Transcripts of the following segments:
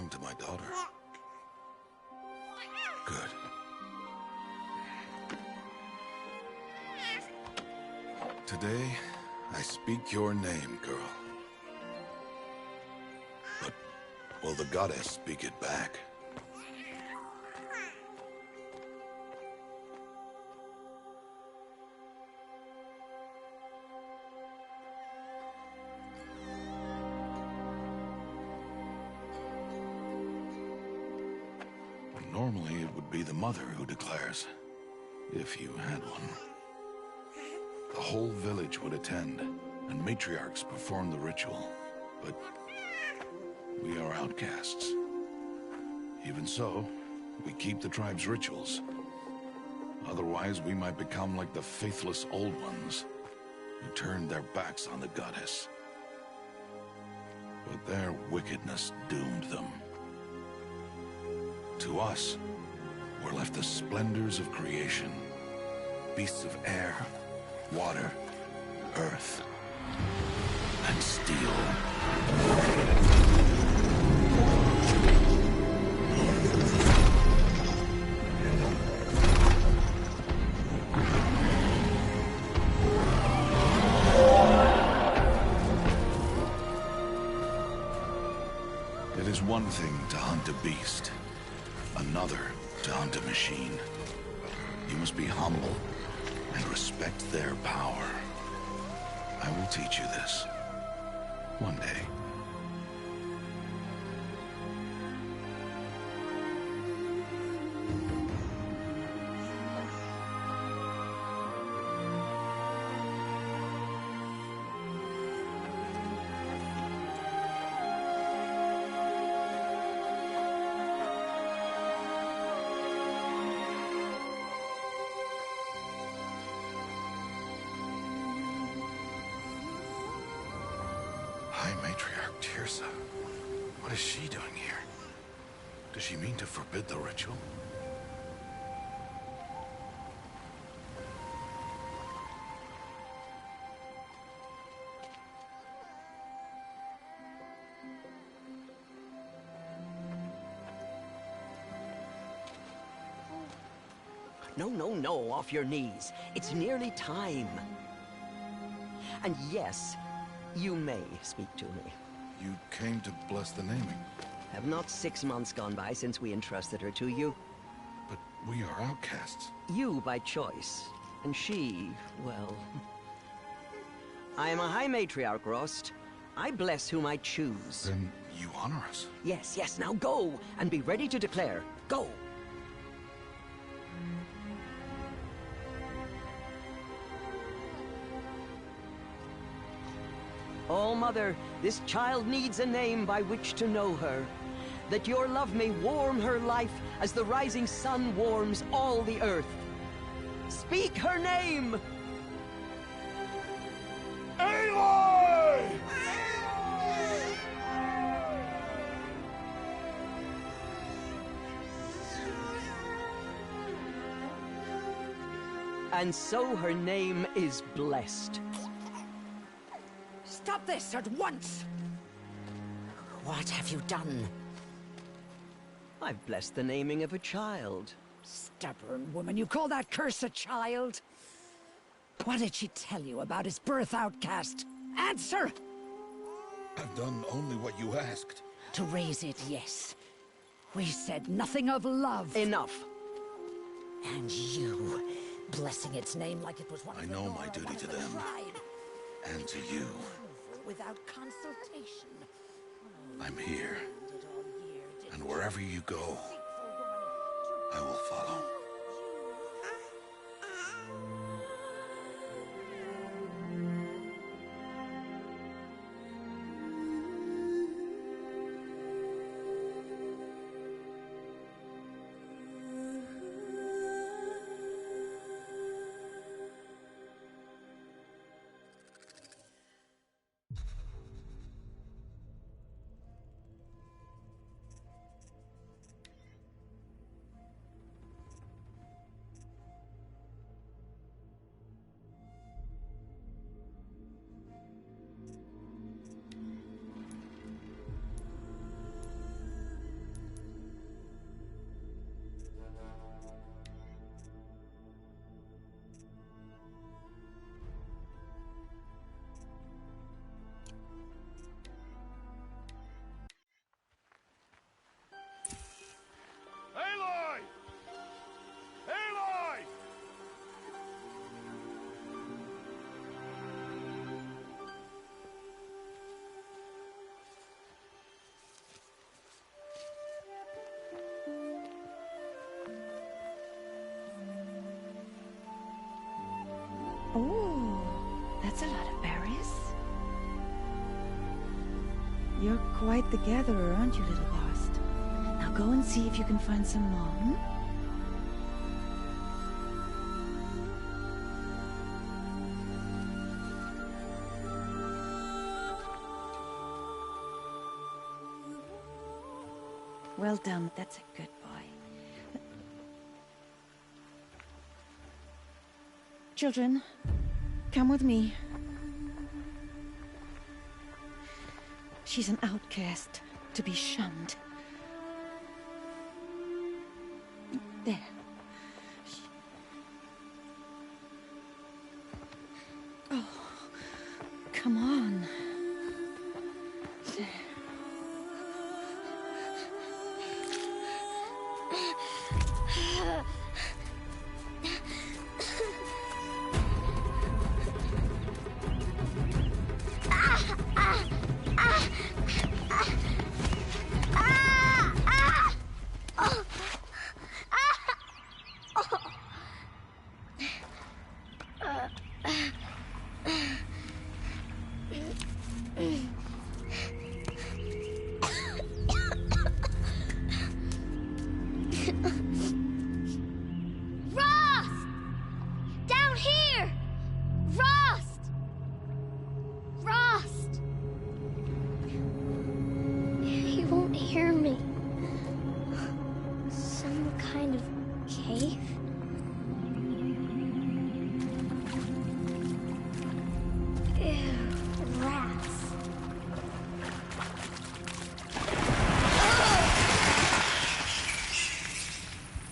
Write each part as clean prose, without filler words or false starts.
belong to my daughter. Good. Today, I speak your name, girl. But will the goddess speak it back? Normally, it would be the mother who declares, if you had one. The whole village would attend, and matriarchs perform the ritual. But we are outcasts. Even so, we keep the tribe's rituals. Otherwise, we might become like the faithless old ones, who turned their backs on the goddess. But their wickedness doomed them. To us, were left the splendors of creation. Beasts of air, water, earth, and steel. It is one thing to hunt a beast. Another to hunt a machine. You must be humble and respect their power. I will teach you this. One day. High Matriarch Tirsa. What is she doing here? Does she mean to forbid the ritual? No, off your knees. It's nearly time. And yes, you may speak to me. You came to bless the naming. Have not 6 months gone by since we entrusted her to you? But we are outcasts. You by choice, and she, well... I am a High Matriarch, Rost. I bless whom I choose. Then you honor us. Yes, now go, and be ready to declare. Go! Oh, Mother, this child needs a name by which to know her. That your love may warm her life as the rising sun warms all the earth. Speak her name! Aloy! And so her name is blessed. Stop this at once! What have you done? I've blessed the naming of a child. Stubborn woman, you call that curse a child? What did she tell you about his birth, outcast? Answer! I've done only what you asked. To raise it, yes. We said nothing of love. Enough. And you, blessing its name like it was one I of the know Nora, my duty one of to the them. tribe. And to you. Without consultation. I'm here. Did all year, did And wherever you go, I will follow. Oh, that's a lot of berries. You're quite the gatherer, aren't you, little Bast? Now go and see if you can find some more, hmm? Well done, that's a good boy. Children, come with me. She's an outcast, to be shunned. There. Oh, come on. There.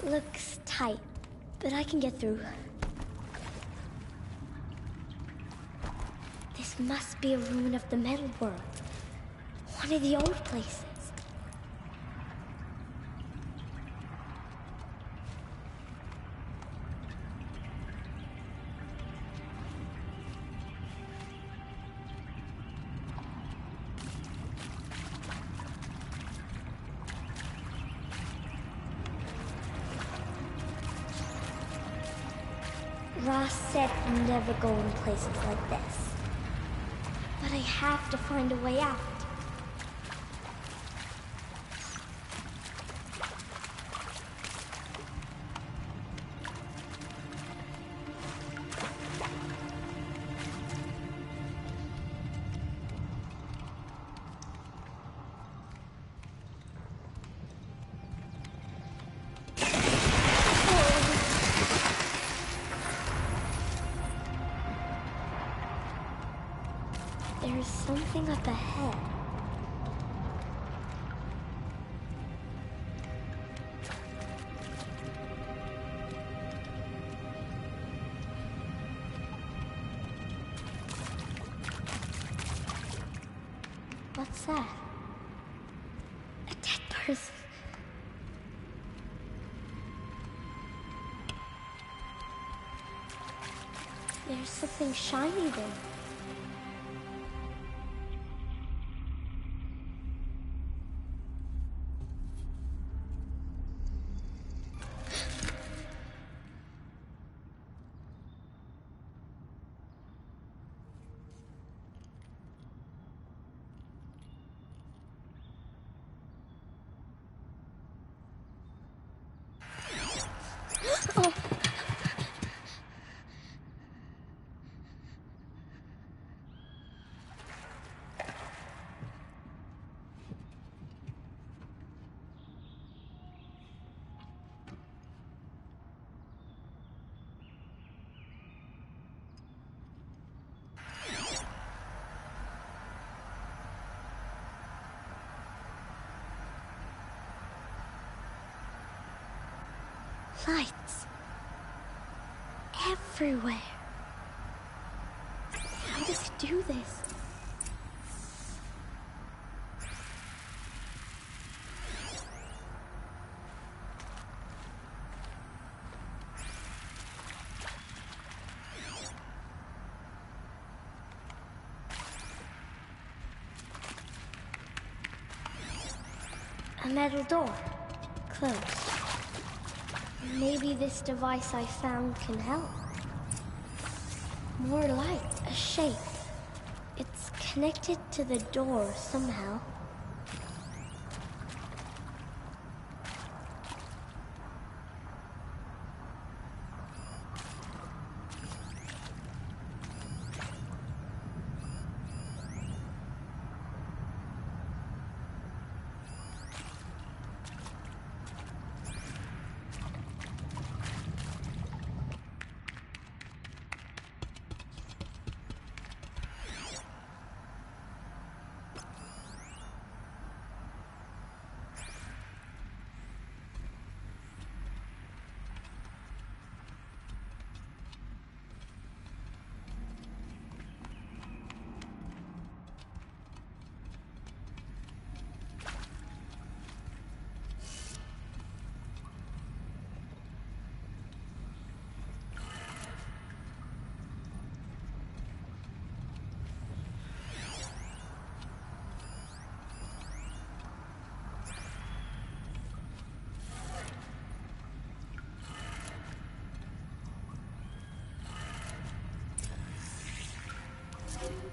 Looks tight, but I can get through. This must be a ruin of the metal world. One of the old places. Ross said never go in places like this. But I have to find a way out. There's something up ahead. What's that? A dead person. There's something shiny there. Oh. Lights. Everywhere. How does it do this? A metal door. Closed. Maybe this device I found can help. More light, a shape. It's connected to the door somehow.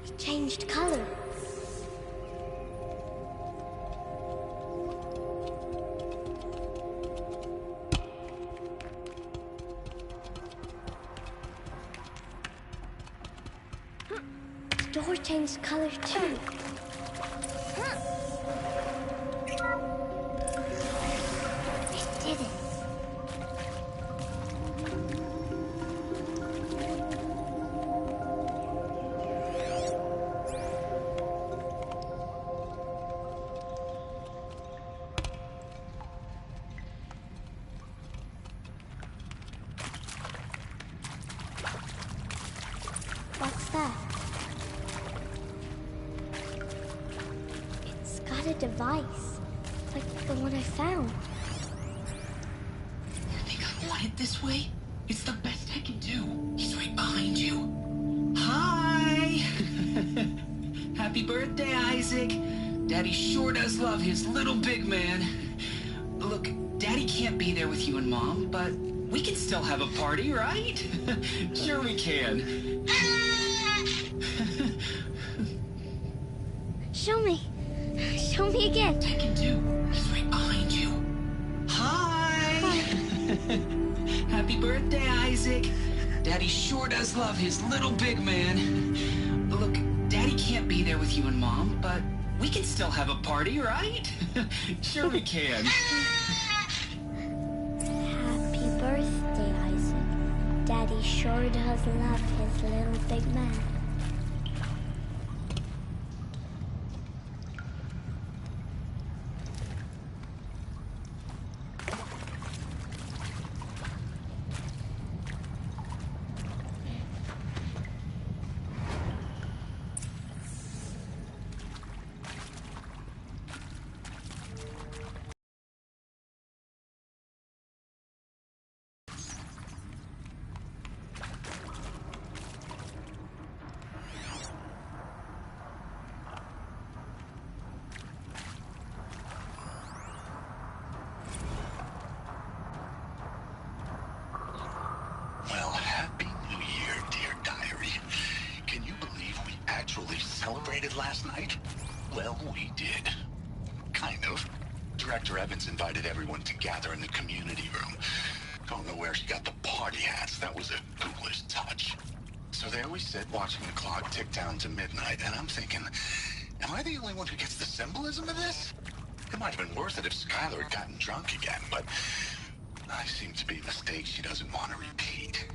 It changed color. The door changed color too. It did it. What's that? It's got a device, like the one I found. You think I want it this way? It's the best I can do. He's right behind you. Hi! Happy birthday, Isaac. Daddy sure does love his little big man. Look, Daddy can't be there with you and Mom, but we can still have a party, right? Sure we can. Show me. Show me again. I can do. He's right behind you. Hi! Happy birthday, Isaac. Daddy sure does love his little big man. Look, Daddy can't be there with you and Mom, but we can still have a party, right? Sure we can. Happy birthday, Isaac. Daddy sure does love his little big man. Well, Happy New Year, dear diary. Can you believe we actually celebrated last night? Well, we did. Kind of. Director Evans invited everyone to gather in the community room. Don't know where she got the party hats. That was a ghoulish touch. So there we sit, watching the clock tick down to midnight, and I'm thinking, am I the only one who gets the symbolism of this? It might have been worth it if Skylar had gotten drunk again, but I seem to be a mistake she doesn't want to repeat.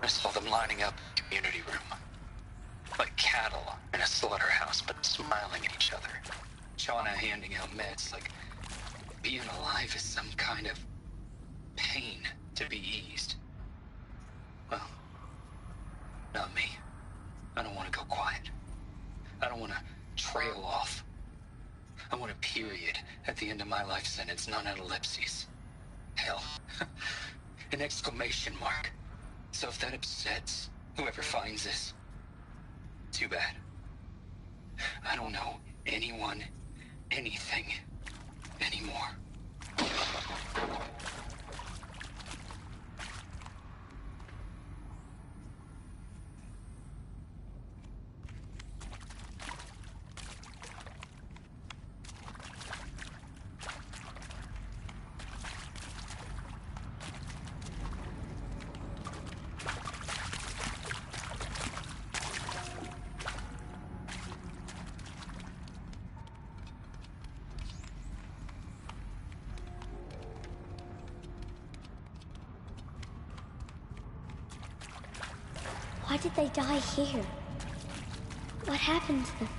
I saw them lining up in the community room. Like cattle in a slaughterhouse, but smiling at each other. Shauna handing out meds like being alive is some kind of pain to be eased. Well, not me. I don't want to go quiet. I don't want to trail off. I want a period at the end of my life sentence, not an ellipses. Hell, an exclamation mark. So if that upsets whoever finds this, too bad. I don't know anyone, anything, anymore. Why did they die here? What happened to them?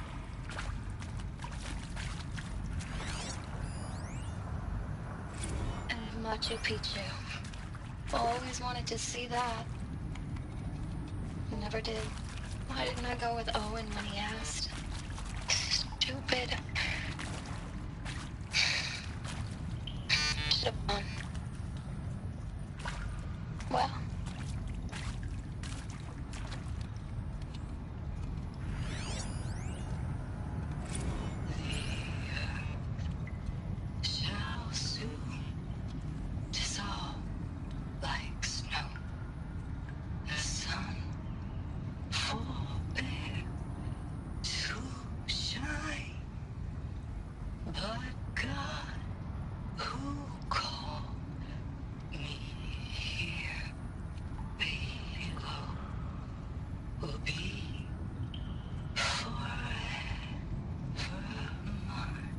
And Machu Picchu. Always wanted to see that. Never did. Why didn't I go with Owen when he asked? Stupid. Should have gone. Well. Shall soon dissolve like snow. The sun forbear to shine, but God who called me here below will be forever mine.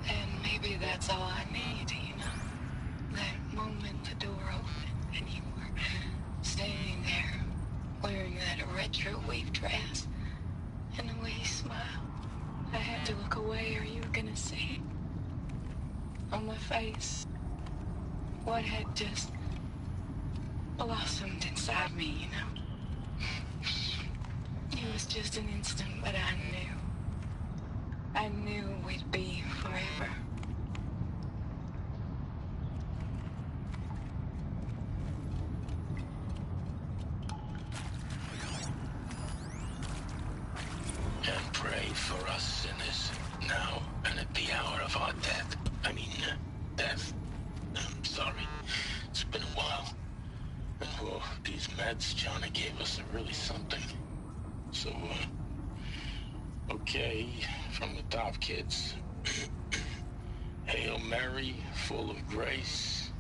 And maybe that's all I need, you know? That moment the door opened and you were standing there wearing that retro weave dress and the way you smiled. I had to look away or you were gonna see on my face what had just blossomed inside me, you know? It was just an instant, but I knew we'd be forever. And pray for us sinners, now and at the hour of our death. Death. I'm sorry. It's been a while. And well, these meds Johnny gave us are really something. So, okay, from the top, kids. Hail Mary, full of grace.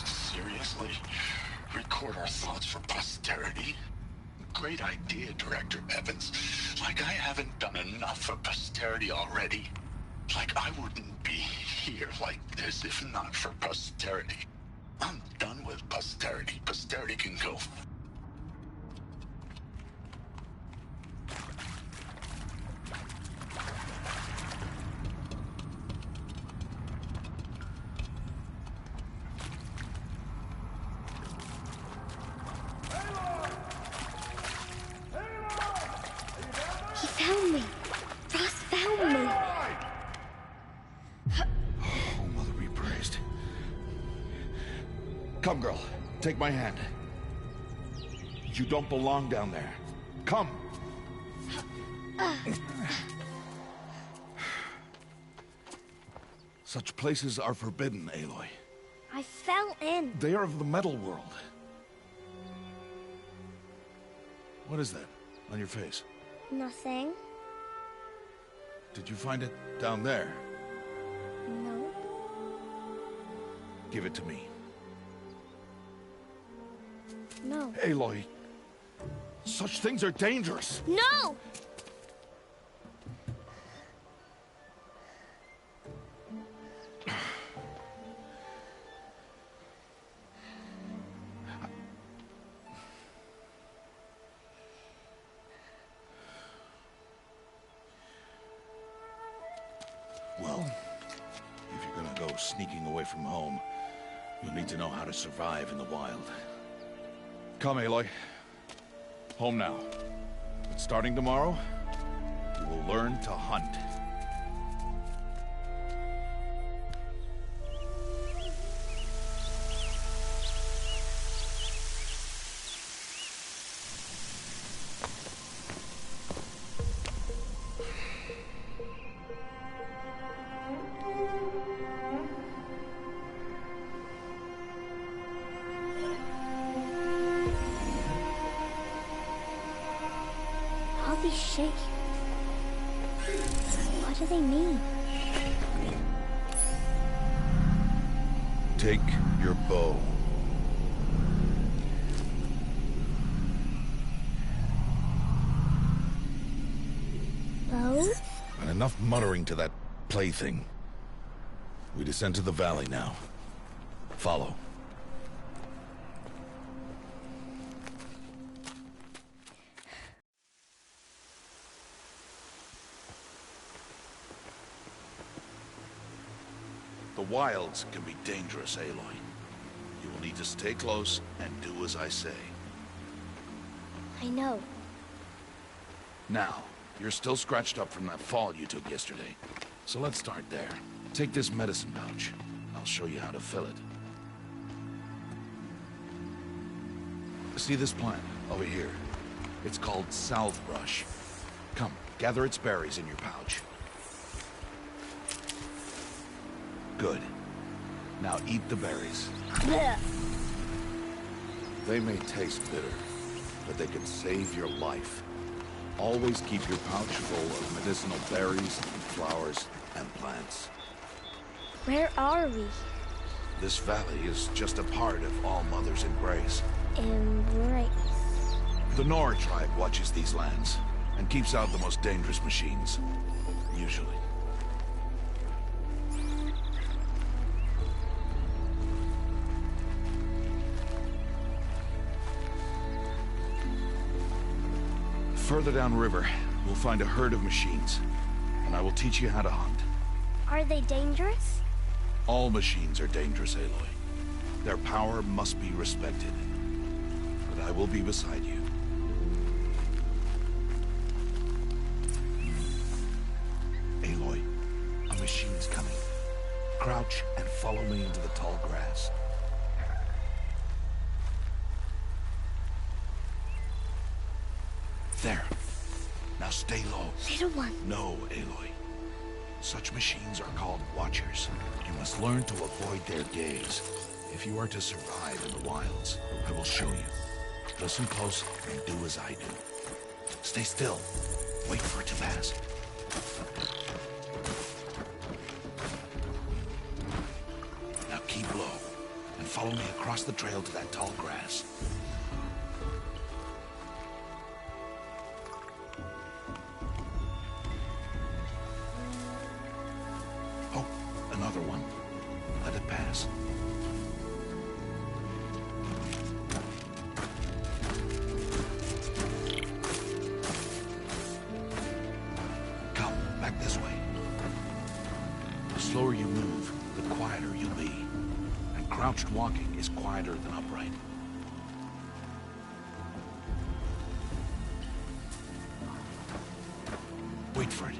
Seriously? Record our thoughts for posterity? Great idea, Director Evans. Like I haven't done enough for posterity already. Like I wouldn't be here like this if not for posterity. I'm done with posterity. Posterity can go. He found me. Ross found me. Oh, Mother be praised. Come, girl. Take my hand. You don't belong down there. Come. Such places are forbidden, Aloy. I fell in. They are of the metal world. What is that on your face? Nothing. Did you find it down there? No. Give it to me. No. Aloy, such things are dangerous. No! Well, if you're gonna go sneaking away from home, you'll need to know how to survive in the wild. Come, Aloy. Home now. But starting tomorrow, you will learn to hunt. All these shapes. What do they mean? Take your bow. Bow? And enough muttering to that plaything. We descend to the valley now. Follow. The wilds can be dangerous, Aloy. You will need to stay close and do as I say. I know. Now, you're still scratched up from that fall you took yesterday. So let's start there. Take this medicine pouch. I'll show you how to fill it. See this plant over here? It's called salve brush. Come, gather its berries in your pouch. Good. Now eat the berries. Blech. They may taste bitter, but they can save your life. Always keep your pouch full of medicinal berries, flowers, and plants. Where are we? This valley is just a part of All Mother's embrace. Embrace. The Nora tribe watches these lands and keeps out the most dangerous machines. Usually. Further downriver, we'll find a herd of machines, and I will teach you how to hunt. Are they dangerous? All machines are dangerous, Aloy. Their power must be respected. But I will be beside you. Aloy, a machine's coming. Crouch and follow me into the tall grass. There. Now stay low. Little one. No, Aloy. Such machines are called Watchers. You must learn to avoid their gaze. If you are to survive in the wilds, I will show you. Listen close and do as I do. Stay still. Wait for it to pass. Now keep low and follow me across the trail to that tall grass. Oh, another one. Let it pass. Come, back this way. The slower you move, the quieter you'll be. And crouched walking is quieter than upright. Wait for it.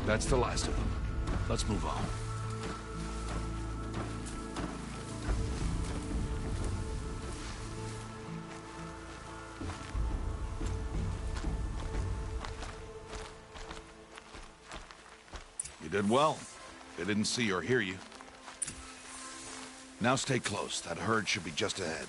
That's the last of them. Let's move on. You did well. They didn't see or hear you. Now stay close. That herd should be just ahead.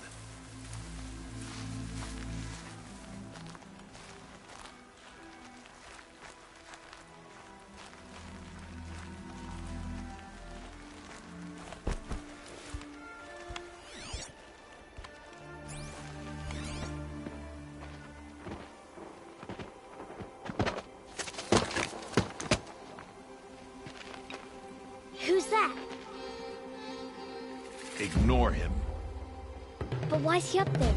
Who's that? Ignore him. But why's he up there?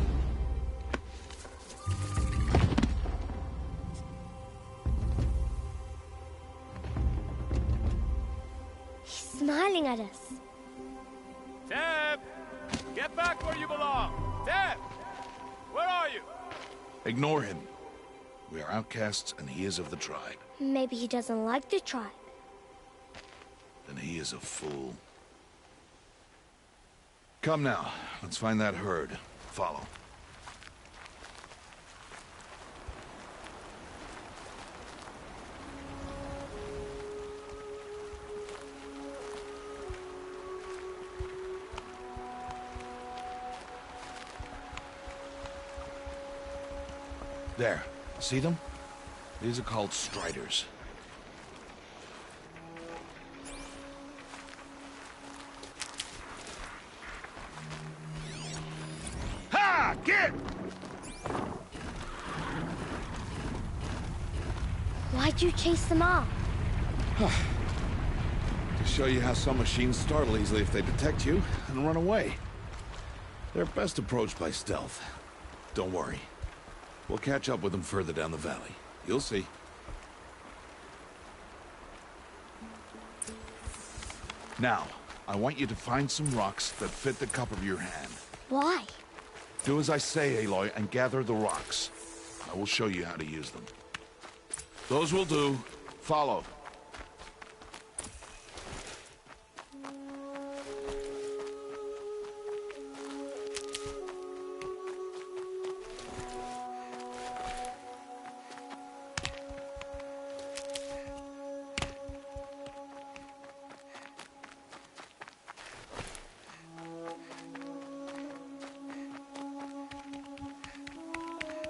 smiling at us. Teb! Get back where you belong! Teb! Where are you? Ignore him. We are outcasts, and he is of the tribe. Maybe he doesn't like the tribe. Then he is a fool. Come now, let's find that herd. Follow. There. See them? These are called striders. Ha! Get! Why'd you chase them off? To show you how some machines startle easily if they detect you and run away. They're best approached by stealth. Don't worry. We'll catch up with them further down the valley. You'll see. Now, I want you to find some rocks that fit the cup of your hand. Why? Do as I say, Aloy, and gather the rocks. I will show you how to use them. Those will do. Follow.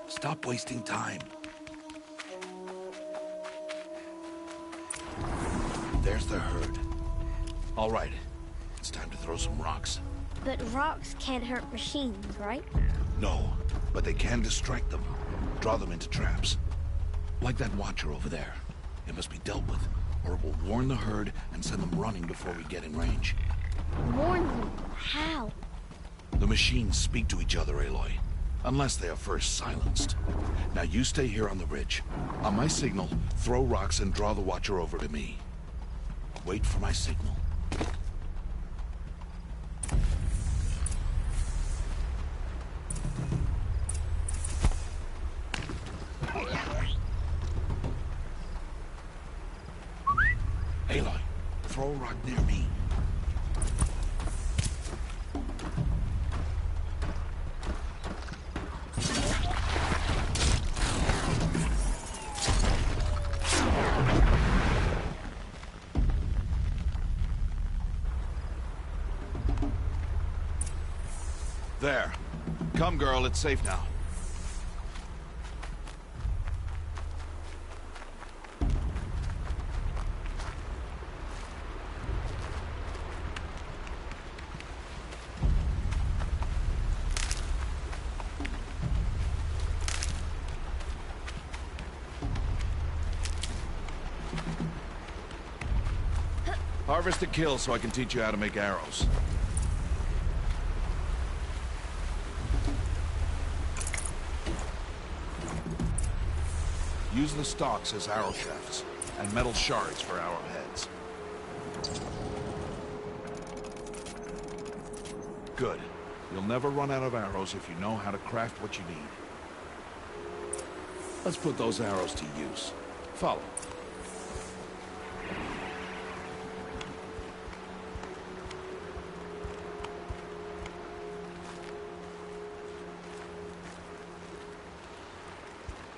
Stop wasting time. There's the herd. All right, it's time to throw some rocks. But rocks can't hurt machines, right? No, but they can distract them. Draw them into traps. Like that watcher over there. It must be dealt with, or it will warn the herd and send them running before we get in range. Warn them? How? The machines speak to each other, Aloy. Unless they are first silenced. Now you stay here on the ridge. On my signal, throw rocks and draw the watcher over to me. Wait for my signal. Aloy, throw a rock near me. There. Come, girl, it's safe now. Harvest a kill so I can teach you how to make arrows. Use the stalks as arrow shafts, and metal shards for arrowheads. Good. You'll never run out of arrows if you know how to craft what you need. Let's put those arrows to use. Follow.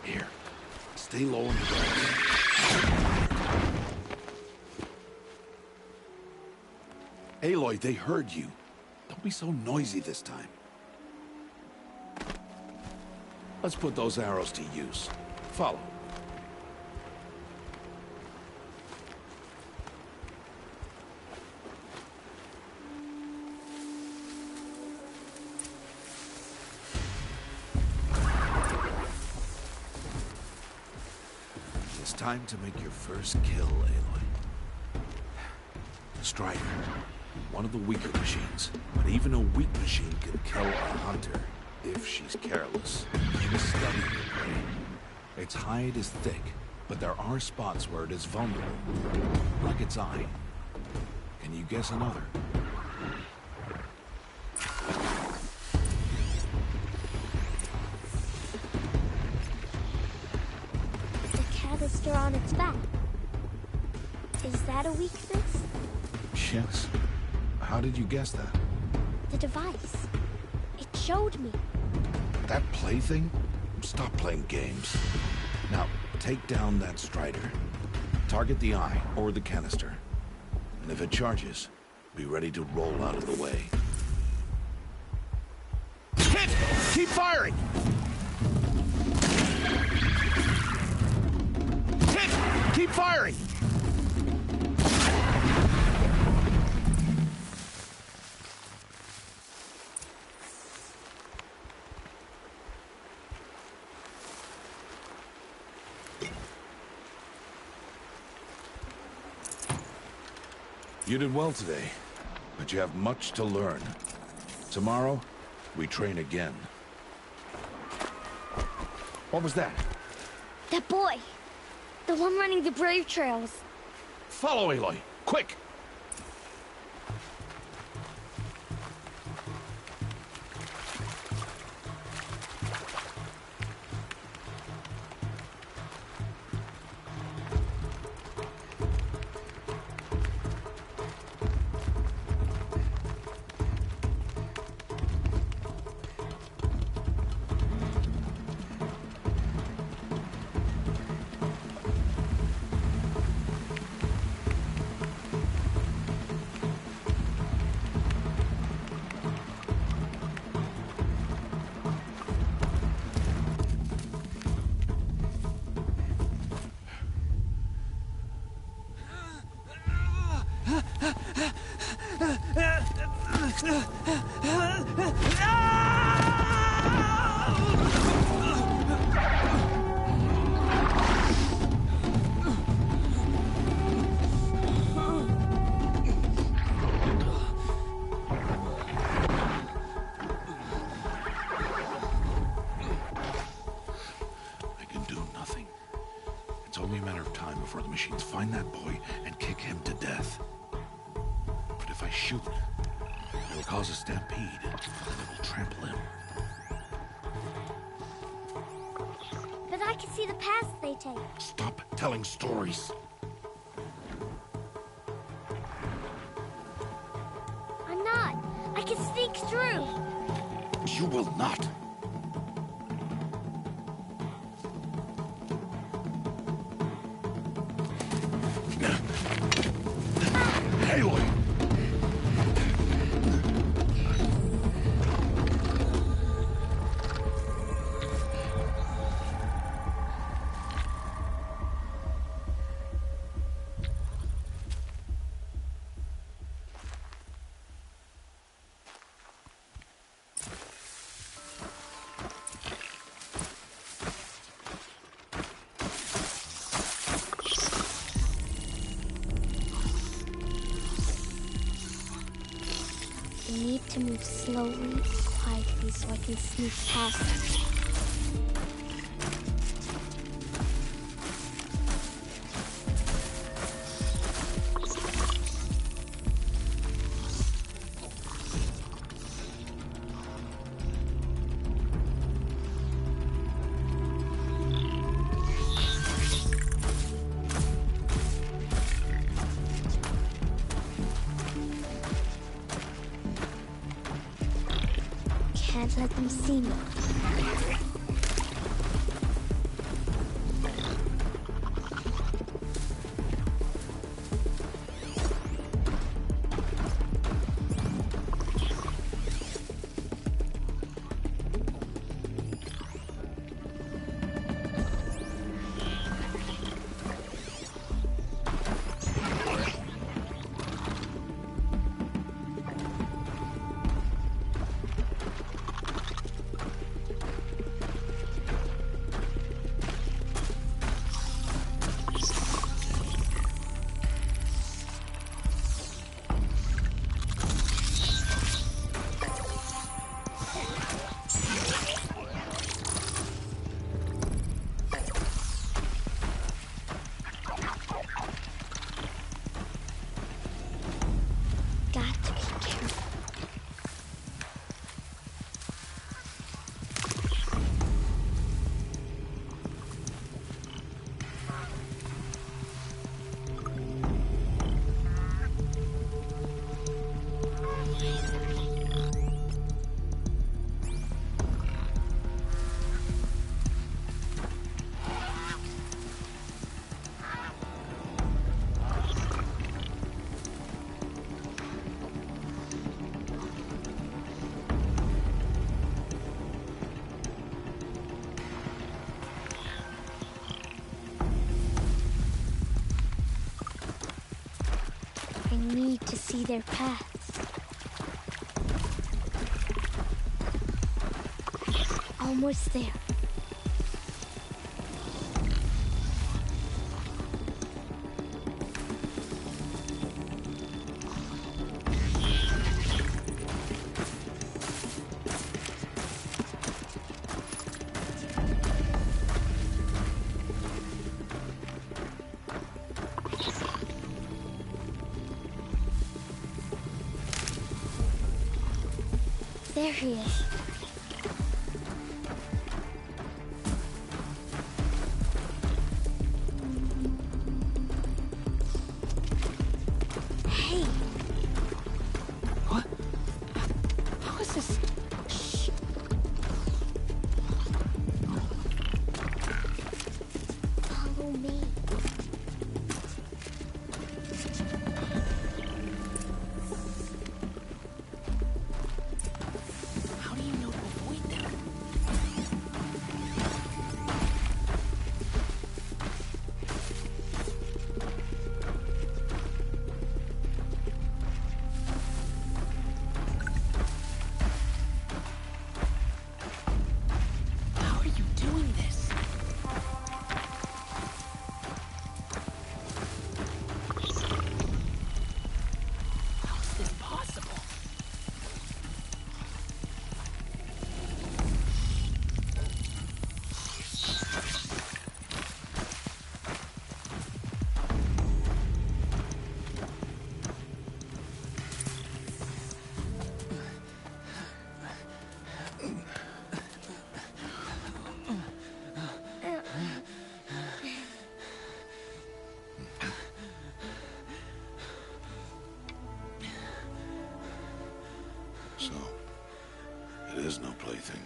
Here. Stay low in the grass. Aloy, they heard you. Don't be so noisy this time. Let's put those arrows to use. Follow. It's time to make your first kill, Aloy. The Strider. One of the weaker machines. But even a weak machine can kill a hunter if she's careless. She's studying the prey. Its hide is thick, but there are spots where it is vulnerable. Like its eye. Can Can you guess another? The canister on its back. Is that a weakness? Yes. How did you guess that? The device. It showed me. That plaything? Stop playing games. Now, take down that Strider. Target the eye or the canister. And if it charges, be ready to roll out of the way. Hit! Keep firing! Hit! Keep firing! You did well today, but you have much to learn. Tomorrow, we train again. What was that? That boy. The one running the brave trails. Follow Aloy, quick! Only a matter of time before the machines find that boy and kick him to death. But if I shoot, it'll cause a stampede, and it will trample him. But I can see the paths they take. Stop telling stories. I'm not. I can sneak through. You will not. Aloy! I need to move slowly, quietly, so I can sneak past them. Can't let them see me. their paths. Almost there. There he is. Hey. What? How is this? Shh. Follow me. How do you know to avoid them? How are you doing this? How is this possible? So, it is no plaything.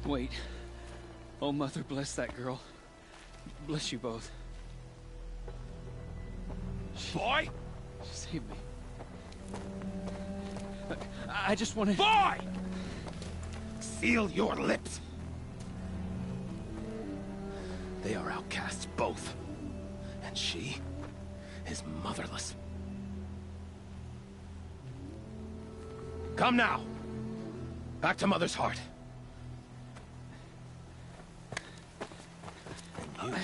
Wait. Oh, Mother, bless that girl. Bless you both. Boy! Save me. I just wanted... Boy! Seal your lips! They are outcasts, both. And she is motherless. Come now! Back to Mother's heart. And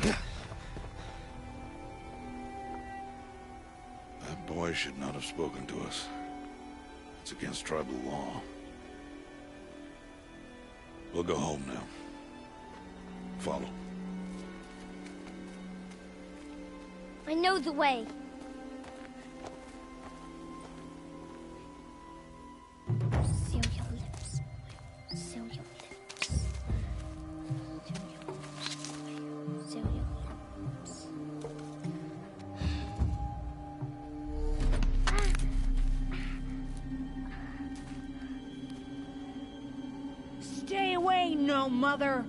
you... That boy should not have spoken to us. It's against tribal law. We'll go home now. Follow. I know the way. Seal your lips. Seal your lips. Seal your lips. Stay away, no mother.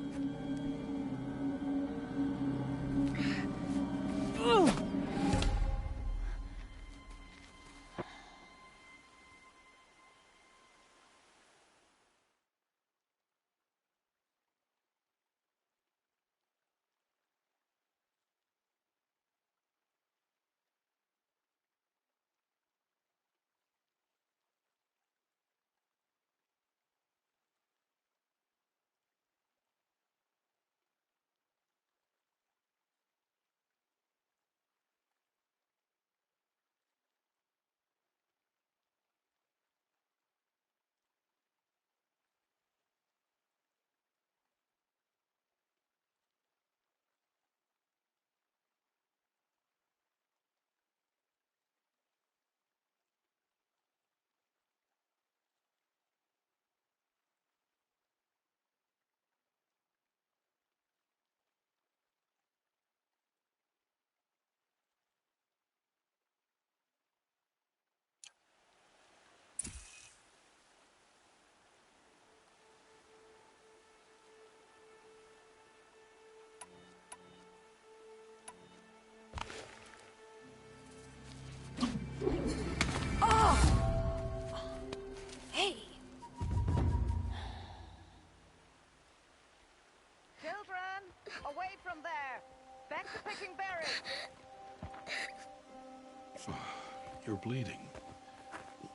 You're bleeding.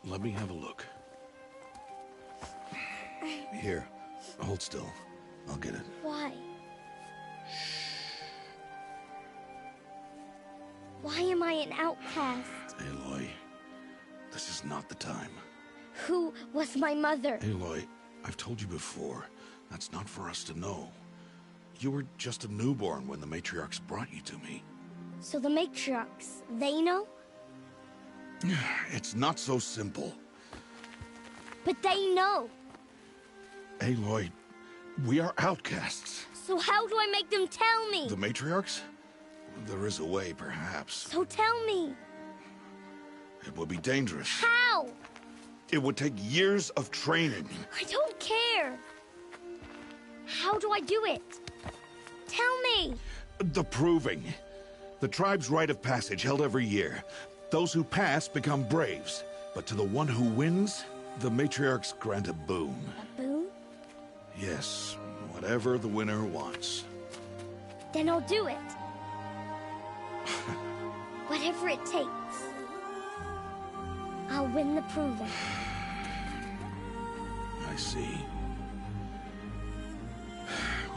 Let me have a look. Here, hold still. I'll get it. Why? Why am I an outcast? Aloy, this is not the time. Who was my mother? Aloy, I've told you before, that's not for us to know. You were just a newborn when the matriarchs brought you to me. So the matriarchs, they know? It's not so simple. But they know. Aloy, we are outcasts. So how do I make them tell me? The matriarchs? There is a way, perhaps. So tell me. It would be dangerous. How? It would take years of training. I don't care. How do I do it? Tell me. The proving. The tribe's rite of passage held every year. Those who pass become braves. But to the one who wins, the matriarchs grant a boon. A boon? Yes, whatever the winner wants. Then I'll do it. Whatever it takes. I'll win the proving. I see.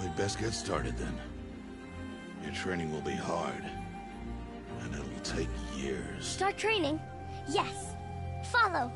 We'd best get started then. Your training will be hard. And it'll take years. Start training? Yes. Follow.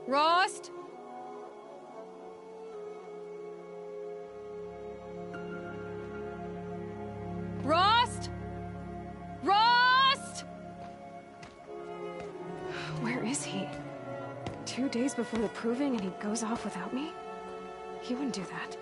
Rost? Rost? Rost? Where is he? 2 days before the proving and he goes off without me? He wouldn't do that.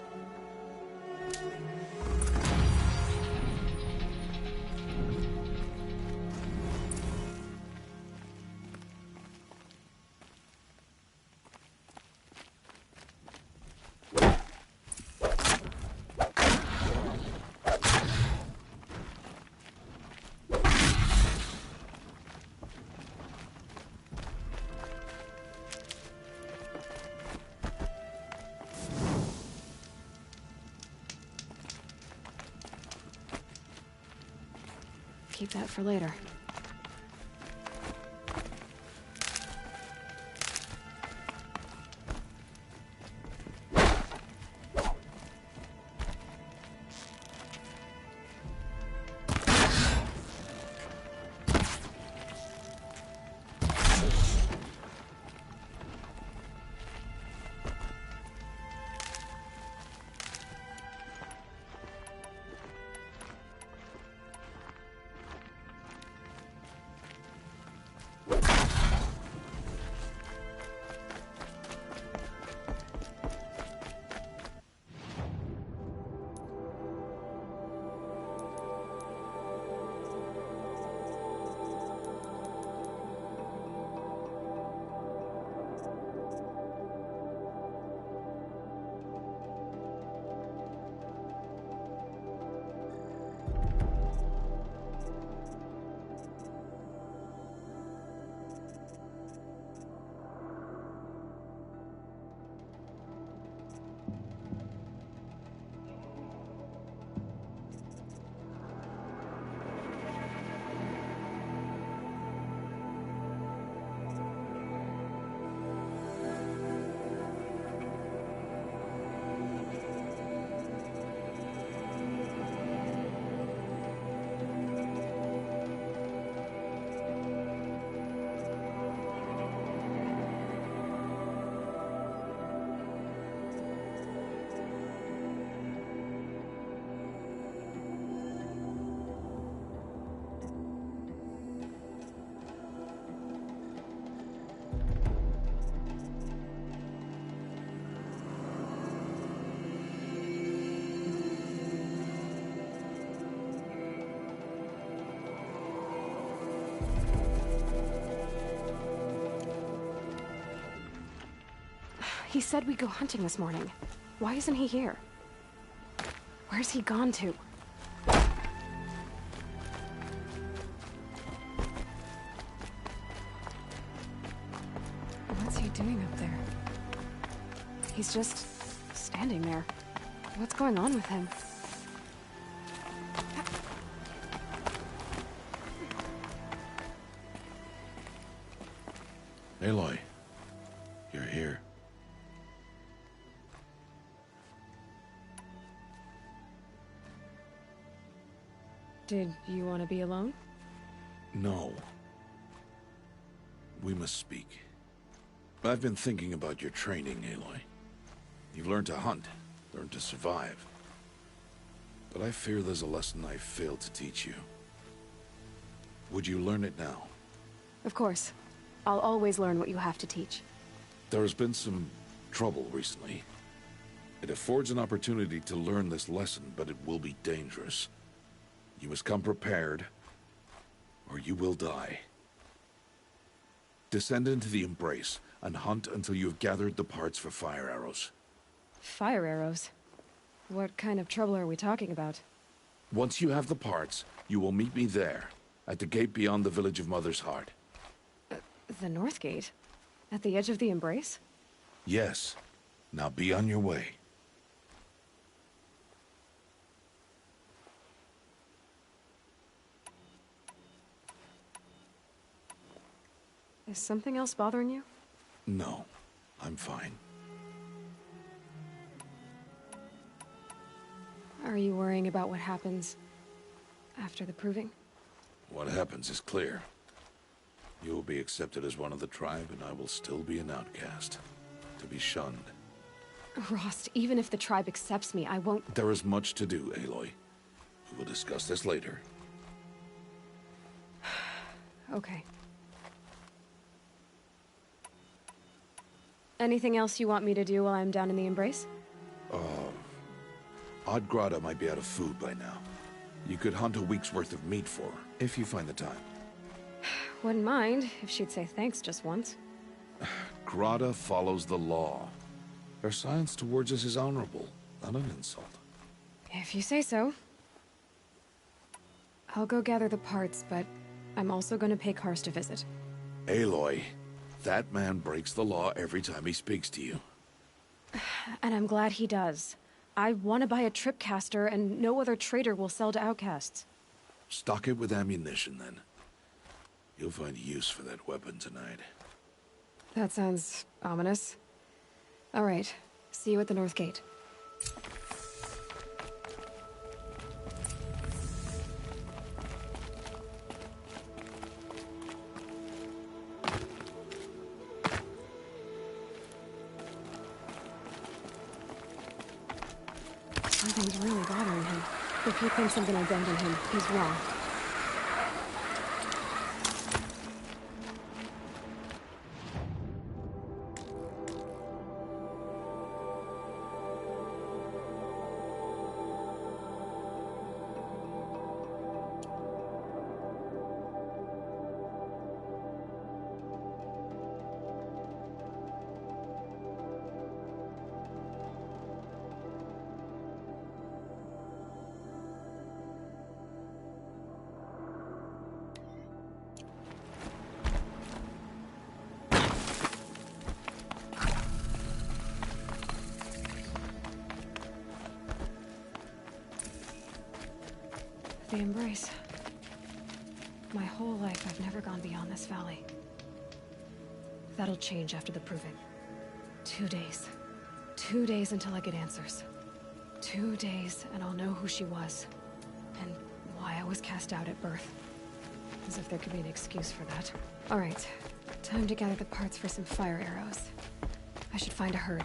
keep that for later. He said we'd go hunting this morning. Why isn't he here? Where's he gone to? What's he doing up there? He's just standing there. What's going on with him? Aloy, you're here. Did you want to be alone? No. We must speak. I've been thinking about your training, Aloy. You've learned to hunt, learned to survive. But I fear there's a lesson I failed to teach you. Would you learn it now? Of course. I'll always learn what you have to teach. There has been some trouble recently. It affords an opportunity to learn this lesson, but it will be dangerous. You must come prepared, or you will die. Descend into the Embrace, and hunt until you have gathered the parts for fire arrows. Fire arrows? What kind of trouble are we talking about? Once you have the parts, you will meet me there, at the gate beyond the village of Mother's Heart. The North Gate? At the edge of the Embrace? Yes. Now be on your way. Is something else bothering you? No, I'm fine. Are you worrying about what happens after the proving? What happens is clear. You will be accepted as one of the tribe, and I will still be an outcast. To be shunned. Rost, even if the tribe accepts me, I won't— There is much to do, Aloy. We will discuss this later. Okay. Anything else you want me to do while I'm down in the Embrace? Odd Grata might be out of food by now. You could hunt a week's worth of meat for her, if you find the time. Wouldn't mind if she'd say thanks just once. Grata follows the law. Her silence towards us is honorable, not an insult. If you say so. I'll go gather the parts, but I'm also going to pay Karst a visit. Aloy, that man breaks the law every time he speaks to you. And I'm glad he does. I want to buy a tripcaster, and no other trader will sell to outcasts. Stock it with ammunition, then. You'll find use for that weapon tonight. That sounds ominous. All right. See you at the North Gate. Something's really bothering him. If he thinks I'm gonna abandon him, he's wrong. The embrace. My whole life, I've never gone beyond this valley. That'll change after the proving. 2 days. 2 days until I get answers. 2 days, and I'll know who she was. And why I was cast out at birth. As if there could be an excuse for that. Alright, time to gather the parts for some fire arrows. I should find a herd.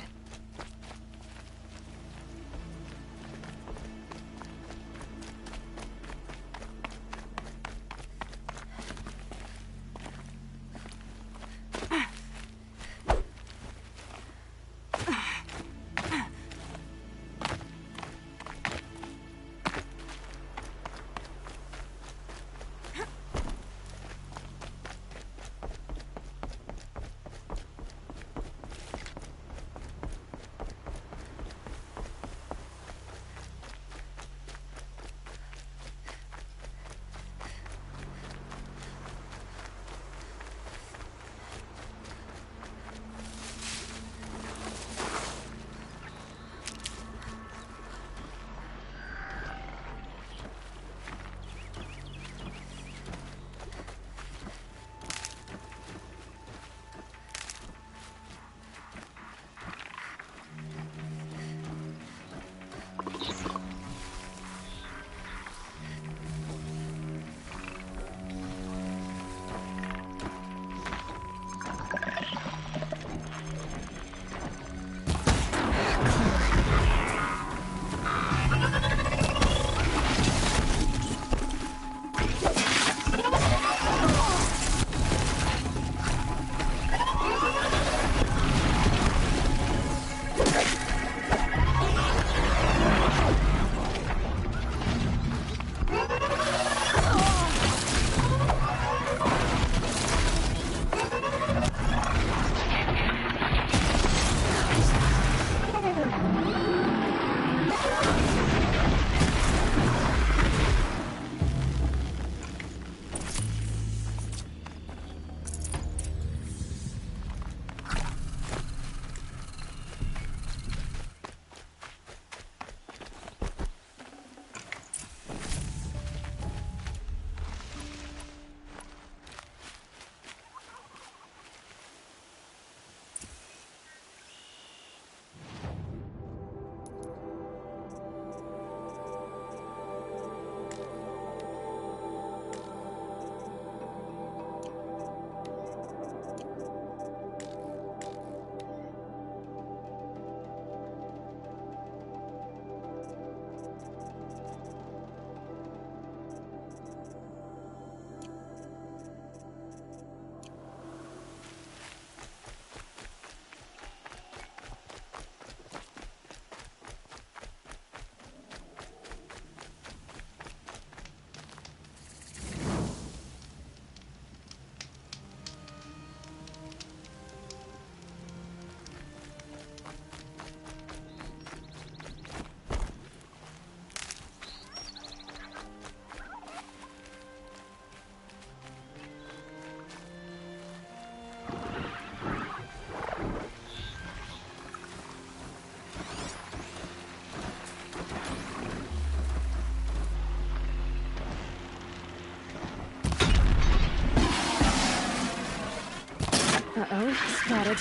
Drone spotted.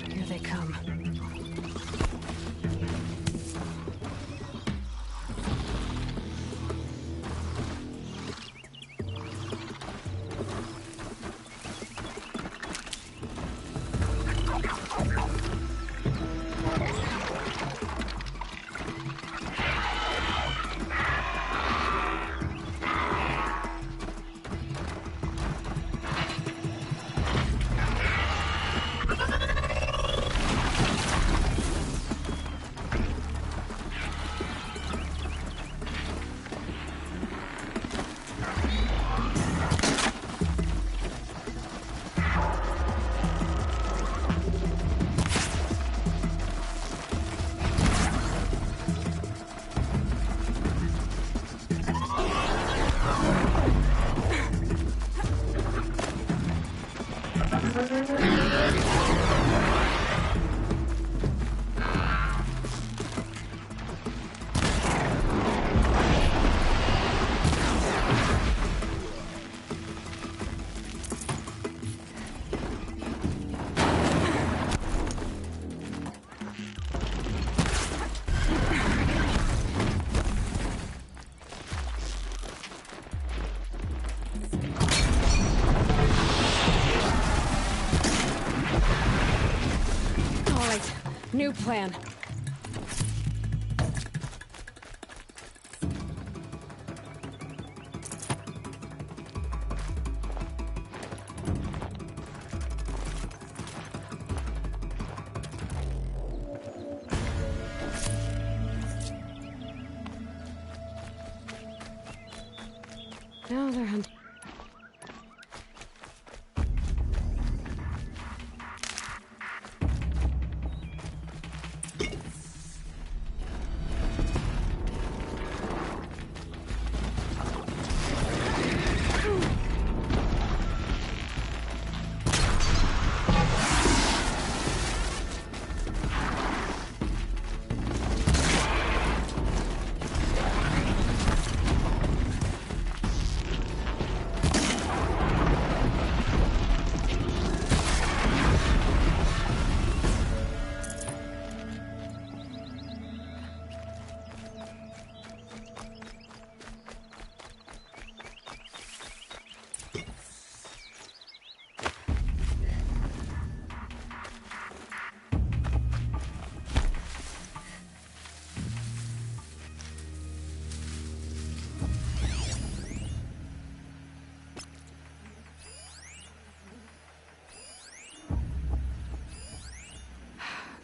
Here they come. New plan. Now they're hunting.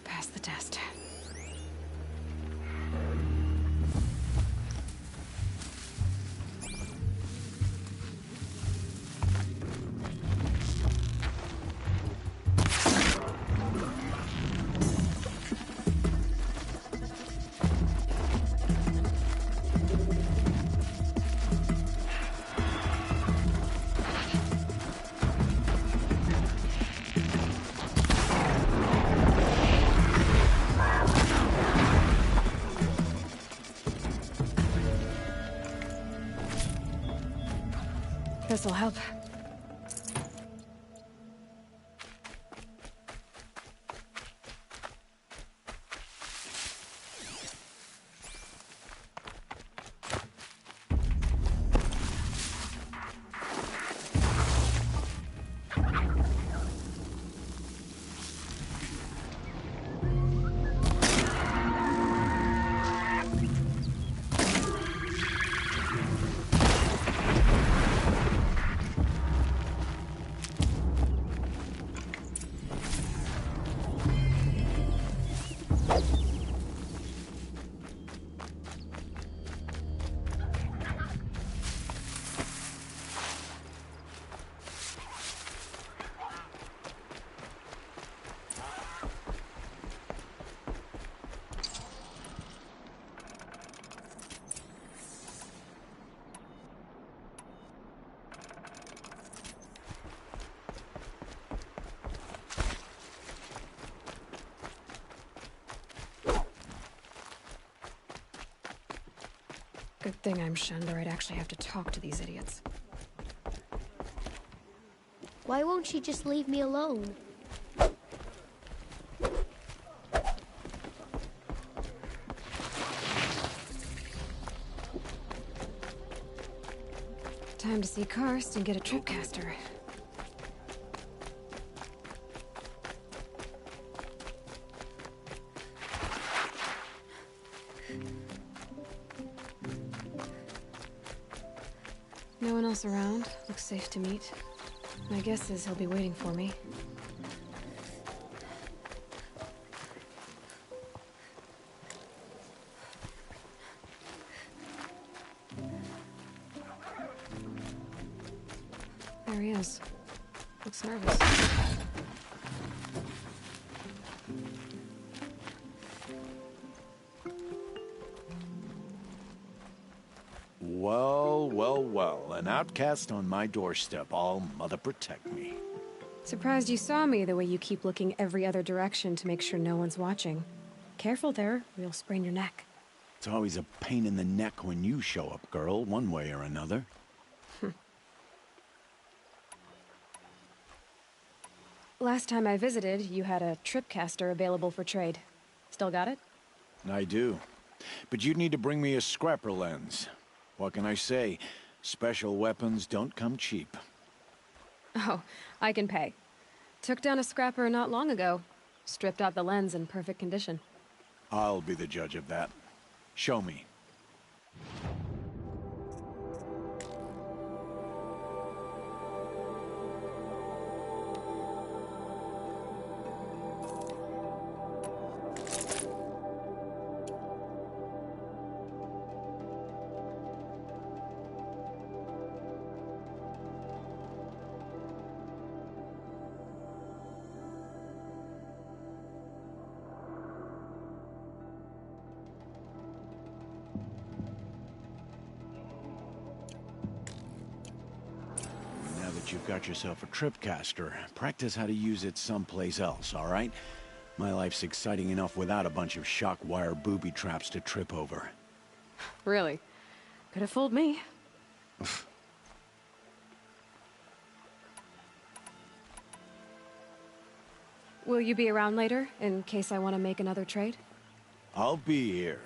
Pass the test. This'll help. Good thing I'm shunned, or I'd actually have to talk to these idiots. Why won't she just leave me alone? Time to see Karst and get a tripcaster. No one else around. Looks safe to meet. My guess is he'll be waiting for me. There he is. Looks nervous. Well, well, well. An outcast on my doorstep. All mother protect me. Surprised you saw me the way you keep looking every other direction to make sure no one's watching. Careful there, or you'll sprain your neck. It's always a pain in the neck when you show up, girl, one way or another. Last time I visited, you had a tripcaster available for trade. Still got it? I do. But you'd need to bring me a scrapper lens. What can I say? Special weapons don't come cheap. Oh, I can pay. Took down a scrapper not long ago. Stripped out the lens in perfect condition. I'll be the judge of that. Show me. You've got yourself a tripcaster. Practice how to use it someplace else, all right? My life's exciting enough without a bunch of shock wire booby traps to trip over. Really? Could have fooled me. Will you be around later, in case I want to make another trade? I'll be here.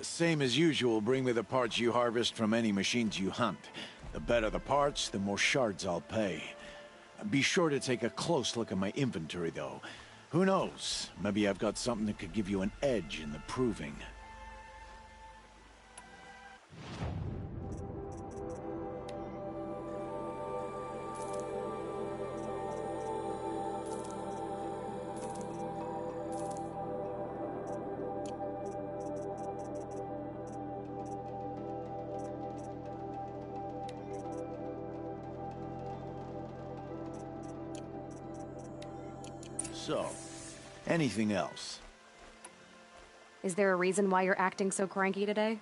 Same as usual, bring me the parts you harvest from any machines you hunt. The better the parts, the more shards I'll pay. Be sure to take a close look at my inventory, though. Who knows? Maybe I've got something that could give you an edge in the proving. So, anything else? Is there a reason why you're acting so cranky today?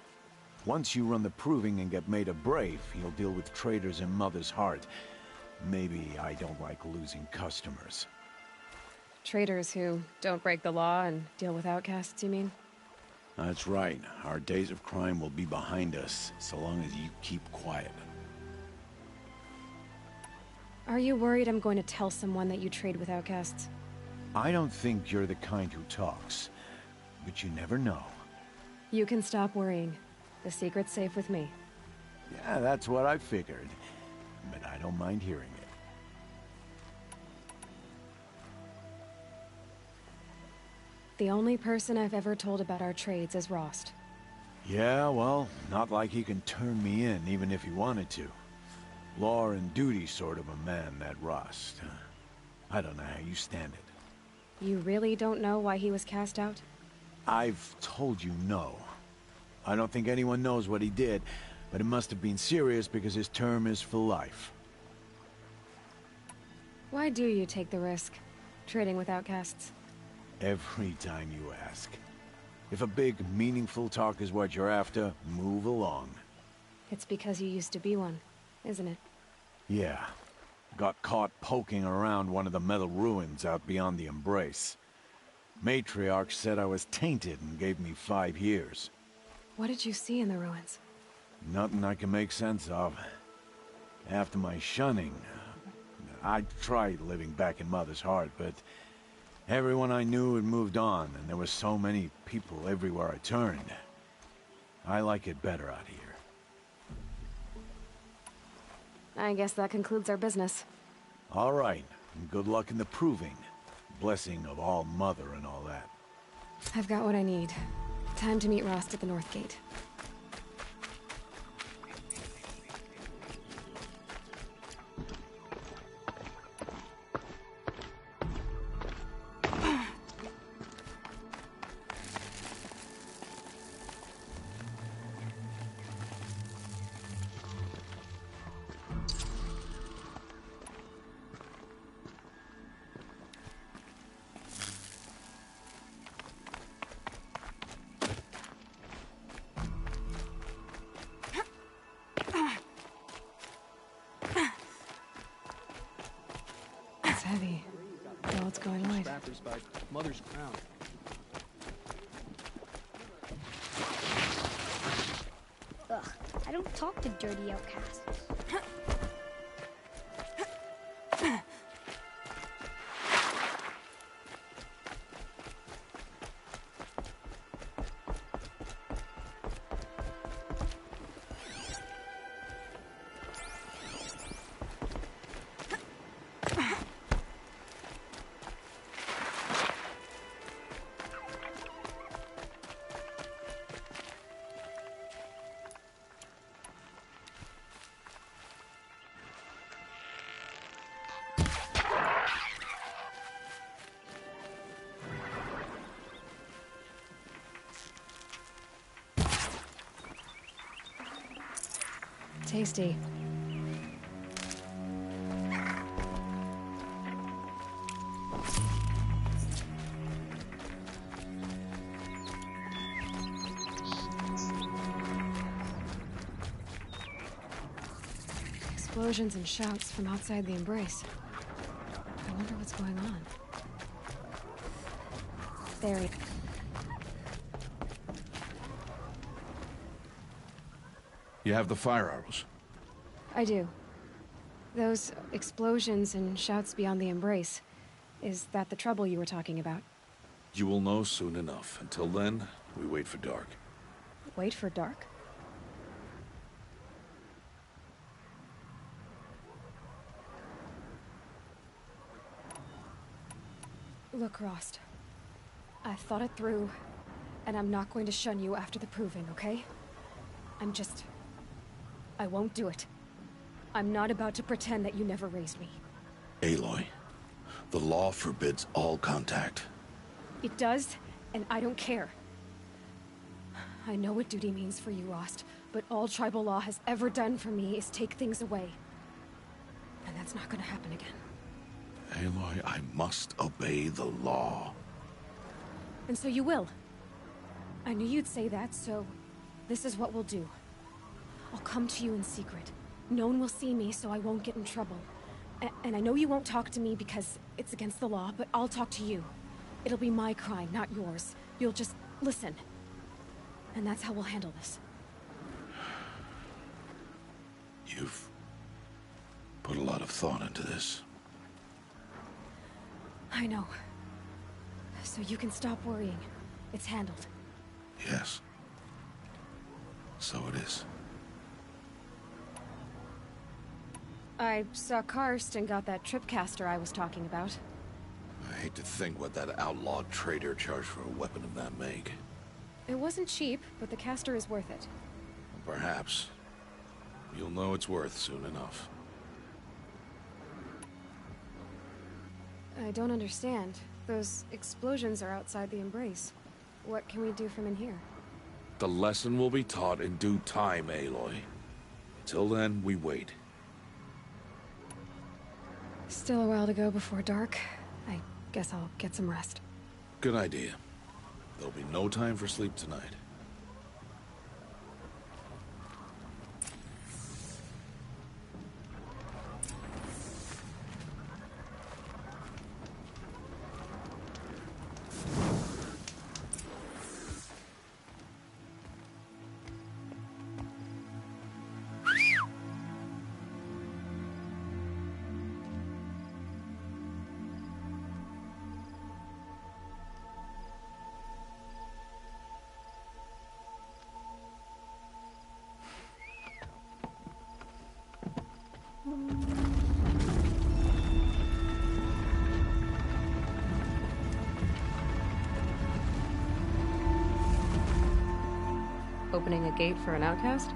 Once you run the proving and get made a brave, you'll deal with traitors in Mother's Heart. Maybe I don't like losing customers. Traitors who don't break the law and deal with outcasts, you mean? That's right. Our days of crime will be behind us, so long as you keep quiet. Are you worried I'm going to tell someone that you trade with outcasts? I don't think you're the kind who talks, but you never know. You can stop worrying. The secret's safe with me. Yeah, that's what I figured, but I don't mind hearing it. The only person I've ever told about our trades is Rost. Yeah, well, not like he can turn me in, even if he wanted to. Law and duty sort of a man, that Rost. I don't know how you stand it. You really don't know why he was cast out? I've told you no. I don't think anyone knows what he did, but it must have been serious because his term is for life. Why do you take the risk, trading with outcasts? Every time you ask. If a big, meaningful talk is what you're after, move along. It's because you used to be one, isn't it? Yeah. Got caught poking around one of the metal ruins out beyond the Embrace. Matriarch said I was tainted and gave me 5 years. What did you see in the ruins? Nothing I can make sense of. After my shunning, I tried living back in Mother's heart, but everyone I knew had moved on, and there were so many people everywhere I turned. I like it better out here. I guess that concludes our business. All right, and good luck in the proving. Blessing of All Mother and all that. I've got what I need. Time to meet Rost at the North Gate. It's heavy. Well, it's going wide. Mother's crown. Ugh, I don't talk to dirty outcasts. Tasty. Explosions and shouts from outside the embrace. I wonder what's going on. There he... You have the fire arrows? I do. Those explosions and shouts beyond the embrace. Is that the trouble you were talking about? You will know soon enough. Until then, we wait for dark. Wait for dark? Look, Rost. I've thought it through, and I'm not going to shun you after the proving, okay? I won't do it. I'm not about to pretend that you never raised me. Aloy, the law forbids all contact. It does, and I don't care. I know what duty means for you, Rost, but all tribal law has ever done for me is take things away. And that's not gonna happen again. Aloy, I must obey the law. And so you will. I knew you'd say that, so this is what we'll do. I'll come to you in secret. No one will see me, so I won't get in trouble. And I know you won't talk to me because it's against the law, but I'll talk to you. It'll be my crime, not yours. You'll just listen. And that's how we'll handle this. You've put a lot of thought into this. I know. So you can stop worrying. It's handled. Yes. So it is. I saw Karst and got that tripcaster I was talking about. I hate to think what that outlawed trader charged for a weapon of that make. It wasn't cheap, but the caster is worth it. Perhaps. You'll know it's worth soon enough. I don't understand. Those explosions are outside the embrace. What can we do from in here? The lesson will be taught in due time, Aloy. Till then, we wait. Still a while to go before dark. I guess I'll get some rest. Good idea. There'll be no time for sleep tonight. Opening a gate for an outcast?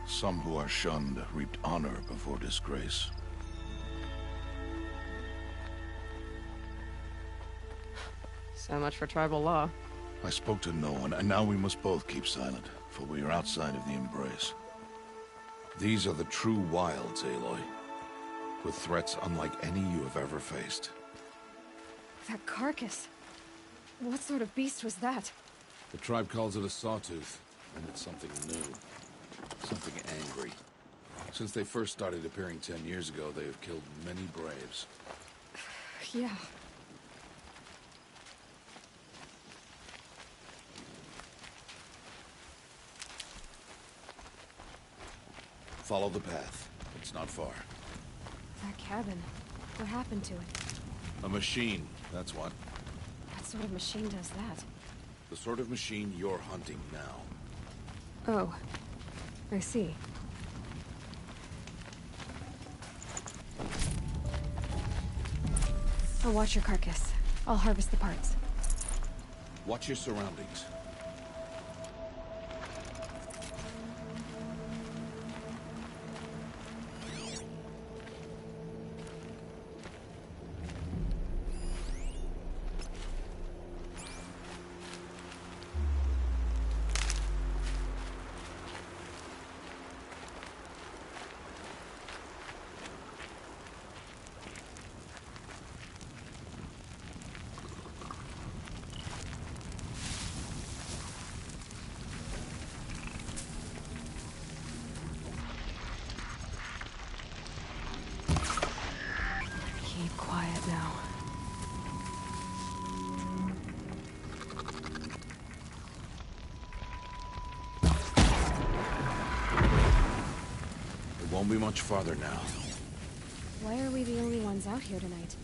Some who are shunned reaped honor before disgrace. So much for tribal law. I spoke to no one, and now we must both keep silent, for we are outside of the embrace. These are the true wilds, Aloy, with threats unlike any you have ever faced. That carcass. What sort of beast was that? The tribe calls it a sawtooth, and it's something new. Something angry. Since they first started appearing 10 years ago, they have killed many braves. Yeah. Follow the path. It's not far. That cabin. What happened to it? A machine, that's what. What sort of machine does that? The sort of machine you're hunting now. Oh. I see. I'll watch your carcass. I'll harvest the parts. Watch your surroundings. Keep quiet now. It won't be much farther now. Why are we the only ones out here tonight?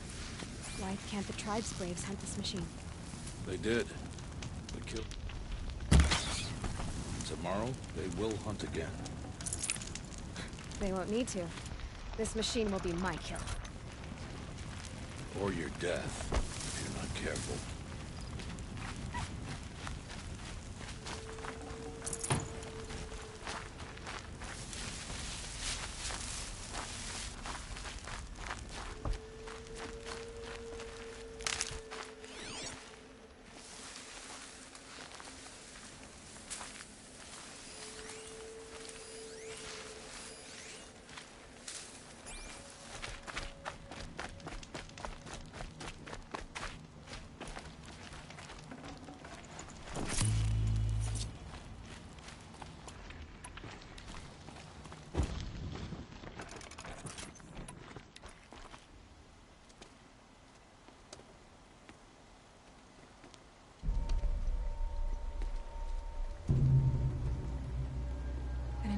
Why can't the tribe's braves hunt this machine? They did. They killed. Tomorrow, they will hunt again. They won't need to. This machine will be my kill. Or your death, if you're not careful.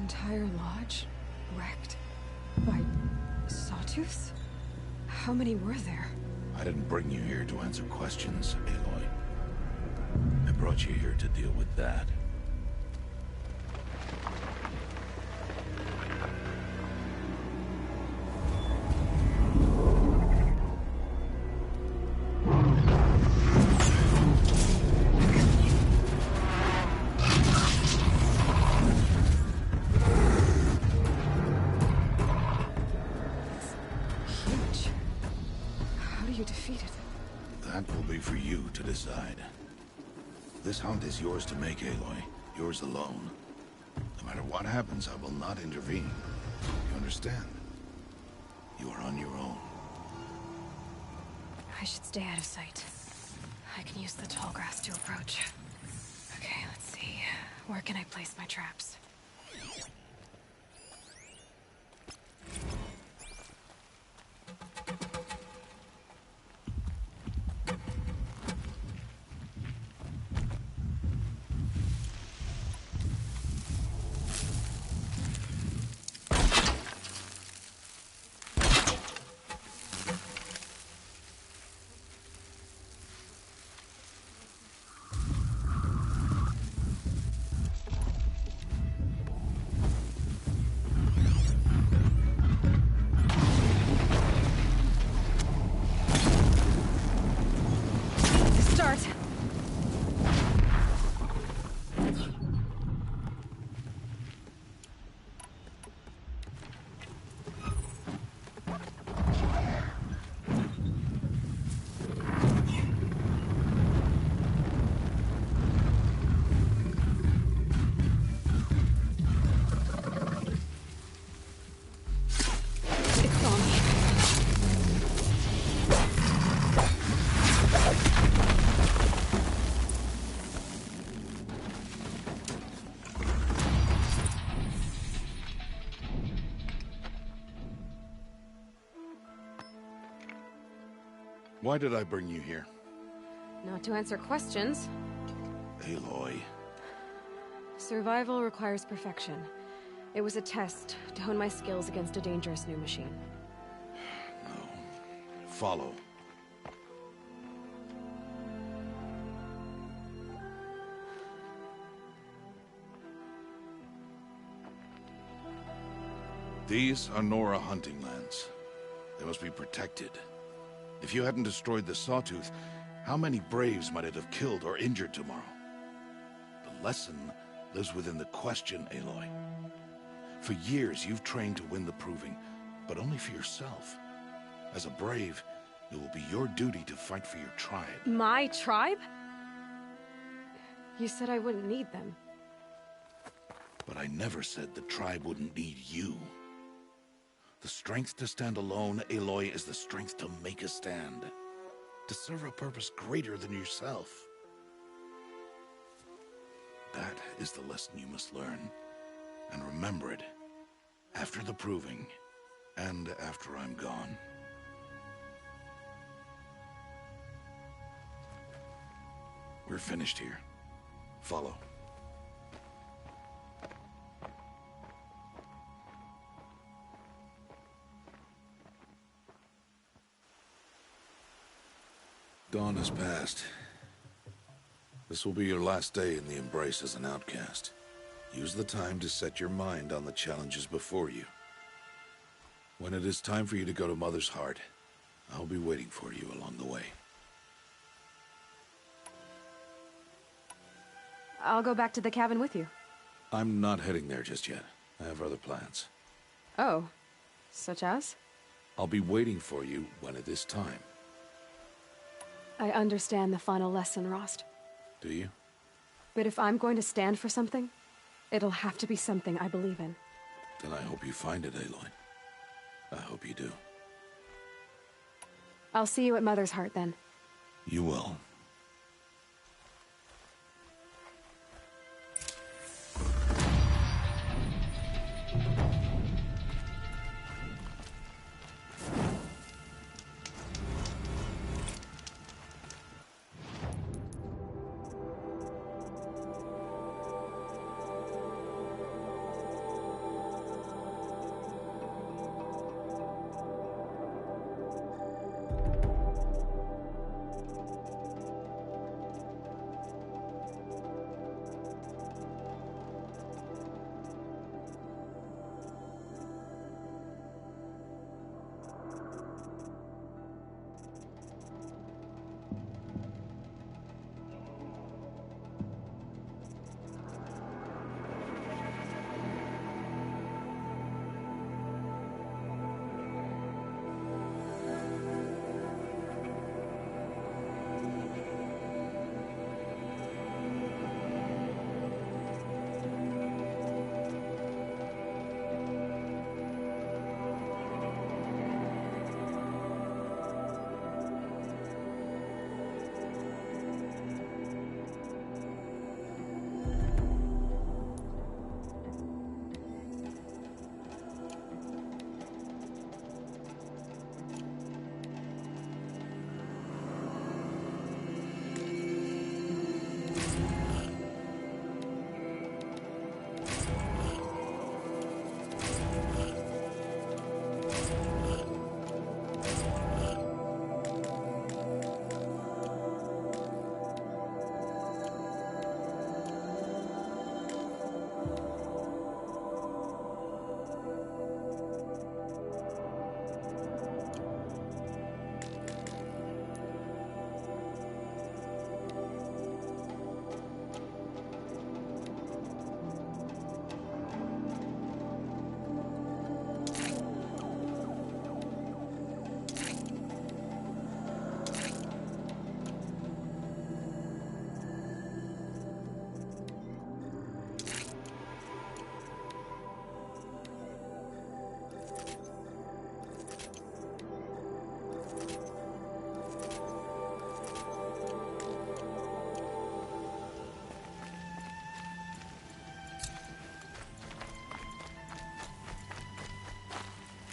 Entire lodge wrecked by sawtooths? How many were there? I didn't bring you here to answer questions, Aloy. I brought you here to deal with that. That will be for you to decide. This hunt is yours to make, Aloy. Yours alone. No matter what happens, I will not intervene. You understand? You are on your own. I should stay out of sight. I can use the tall grass to approach. Okay, let's see. Where can I place my traps? Why did I bring you here? Not to answer questions. Aloy. Survival requires perfection. It was a test to hone my skills against a dangerous new machine. No. Follow. These are Nora hunting lands. They must be protected. If you hadn't destroyed the Sawtooth, how many Braves might it have killed or injured tomorrow? The lesson lives within the question, Aloy. For years, you've trained to win the Proving, but only for yourself. As a Brave, it will be your duty to fight for your tribe. My tribe? You said I wouldn't need them. But I never said the tribe wouldn't need you. The strength to stand alone, Aloy, is the strength to make a stand. To serve a purpose greater than yourself. That is the lesson you must learn. And remember it. After the Proving. And after I'm gone. We're finished here. Follow. Dawn has passed. This will be your last day in the Embrace as an outcast. Use the time to set your mind on the challenges before you. When it is time for you to go to Mother's Heart, I'll be waiting for you along the way. I'll go back to the cabin with you. I'm not heading there just yet. I have other plans. Oh. Such as? I'll be waiting for you when it is time. I understand the final lesson, Rost. Do you? But if I'm going to stand for something, it'll have to be something I believe in. Then I hope you find it, Aloy. I hope you do. I'll see you at Mother's Heart, then. You will.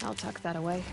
I'll tuck that away.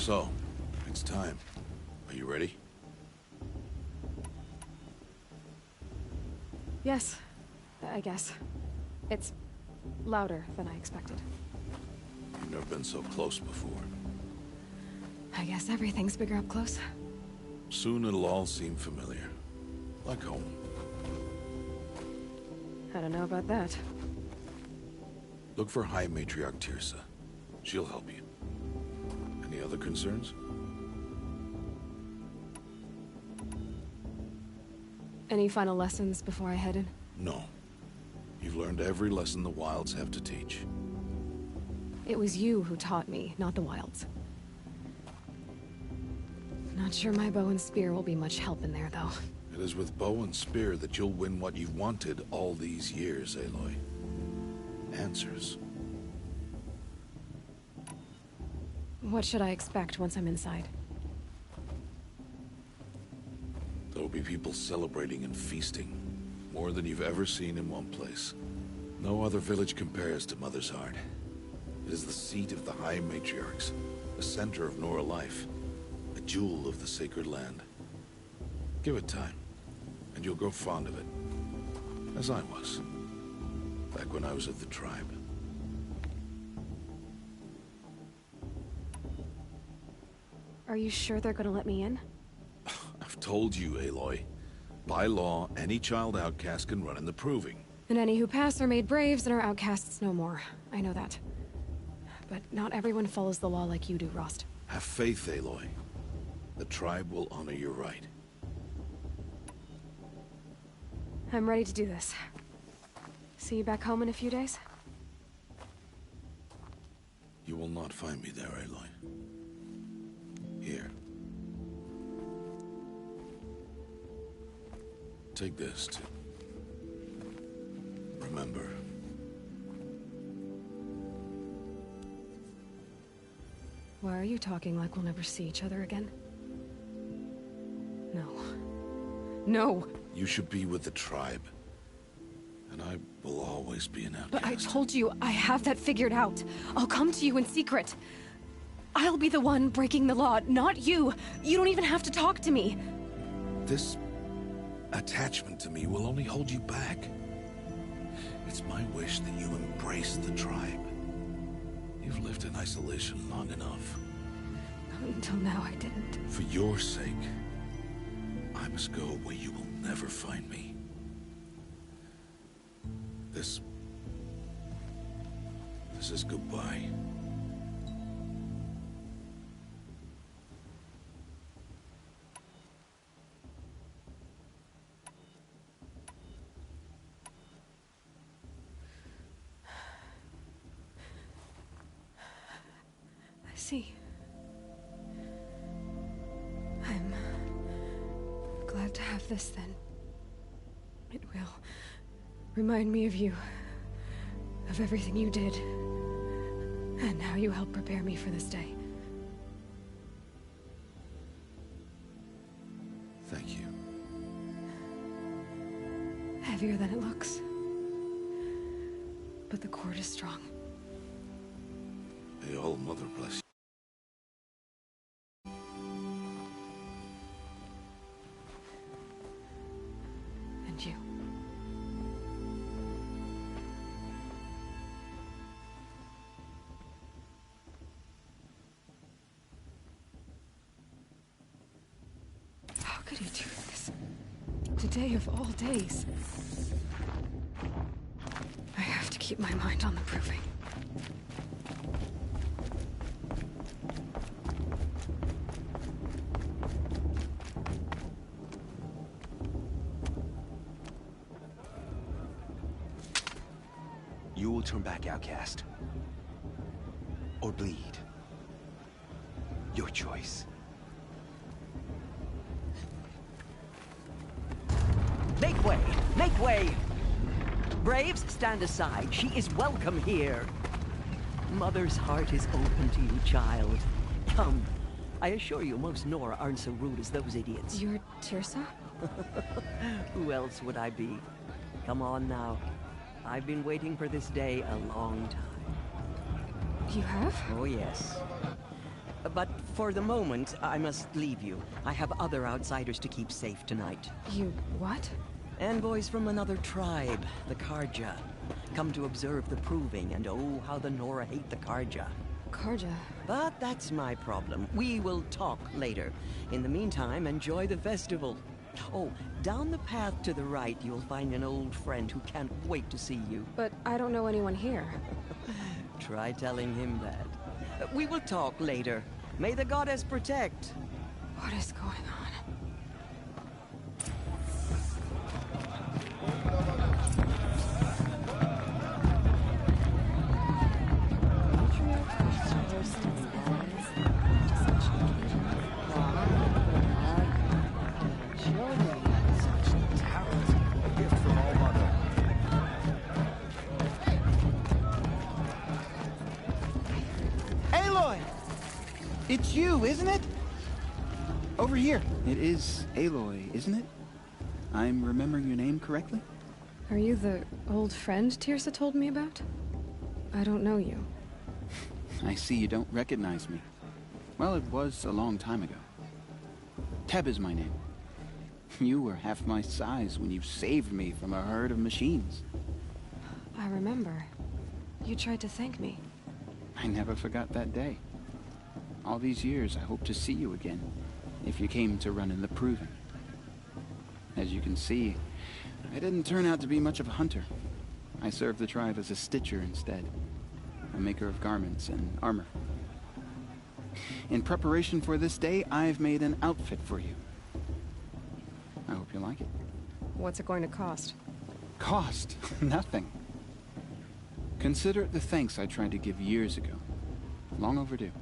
So, it's time. Are you ready? Yes, I guess. It's louder than I expected. You've never been so close before. I guess everything's bigger up close. Soon it'll all seem familiar. Like home. I don't know about that. Look for High Matriarch Tirsa. She'll help you. Any other concerns? Any final lessons before I head in? No. You've learned every lesson the Wilds have to teach. It was you who taught me, not the Wilds. Not sure my bow and spear will be much help in there, though. It is with bow and spear that you'll win what you've wanted all these years, Aloy. Answers. What should I expect once I'm inside? There'll be people celebrating and feasting. More than you've ever seen in one place. No other village compares to Mother's Heart. It is the seat of the High Matriarchs, the center of Nora life, a jewel of the sacred land. Give it time, and you'll grow fond of it. As I was, back when I was at the tribe. Are you sure they're gonna let me in? I've told you, Aloy. By law, any child outcast can run in the Proving. And any who pass are made braves and are outcasts no more. I know that. But not everyone follows the law like you do, Rost. Have faith, Aloy. The tribe will honor your right. I'm ready to do this. See you back home in a few days? You will not find me there, Aloy. Here. Take this to remember. Why are you talking like we'll never see each other again? No. No! You should be with the tribe. And I will always be an outcast. But I told you, I have that figured out. I'll come to you in secret. I'll be the one breaking the law, not you. You don't even have to talk to me. This attachment to me will only hold you back. It's my wish that you embrace the tribe. You've lived in isolation long enough. Until now, I didn't. For your sake, I must go where you will never find me. This is goodbye. I see. I'm glad to have this then. It will remind me of you, of everything you did, and how you helped prepare me for this day. Thank you. Heavier than it looks. But the cord is strong. May all Mother bless you. And you. How could he do this? Today of all days. I have to keep my mind on the Proving. You will turn back, outcast. Or bleed. Your choice. Make way! Make way! Braves, stand aside. She is welcome here. Mother's heart is open to you, child. Come. I assure you, most Nora aren't so rude as those idiots. You're Tirsa? Who else would I be? Come on now. I've been waiting for this day a long time. You have? Oh, yes. But For the moment, I must leave you. I have other outsiders to keep safe tonight. You what? Envoys from another tribe, the Karja. Come to observe the proving, and oh, how the Nora hate the Karja. Karja? But that's my problem. We will talk later. In the meantime, enjoy the festival. Oh, down the path to the right, you'll find an old friend who can't wait to see you. But I don't know anyone here. Try telling him that. We will talk later. May the goddess protect. What is going on? It's you, isn't it? Over here. It is Aloy, isn't it? I'm remembering your name correctly? Are you the old friend Tirsa told me about? I don't know you. I see you don't recognize me. Well, it was a long time ago. Teb is my name. You were half my size when you saved me from a herd of machines. I remember. You tried to thank me. I never forgot that day. All these years, I hope to see you again, if you came to run in the Proving. As you can see, I didn't turn out to be much of a hunter. I served the tribe as a stitcher instead, a maker of garments and armor. In preparation for this day, I've made an outfit for you. I hope you like it. What's it going to cost? Cost? Nothing. Consider it the thanks I tried to give years ago. Long overdue.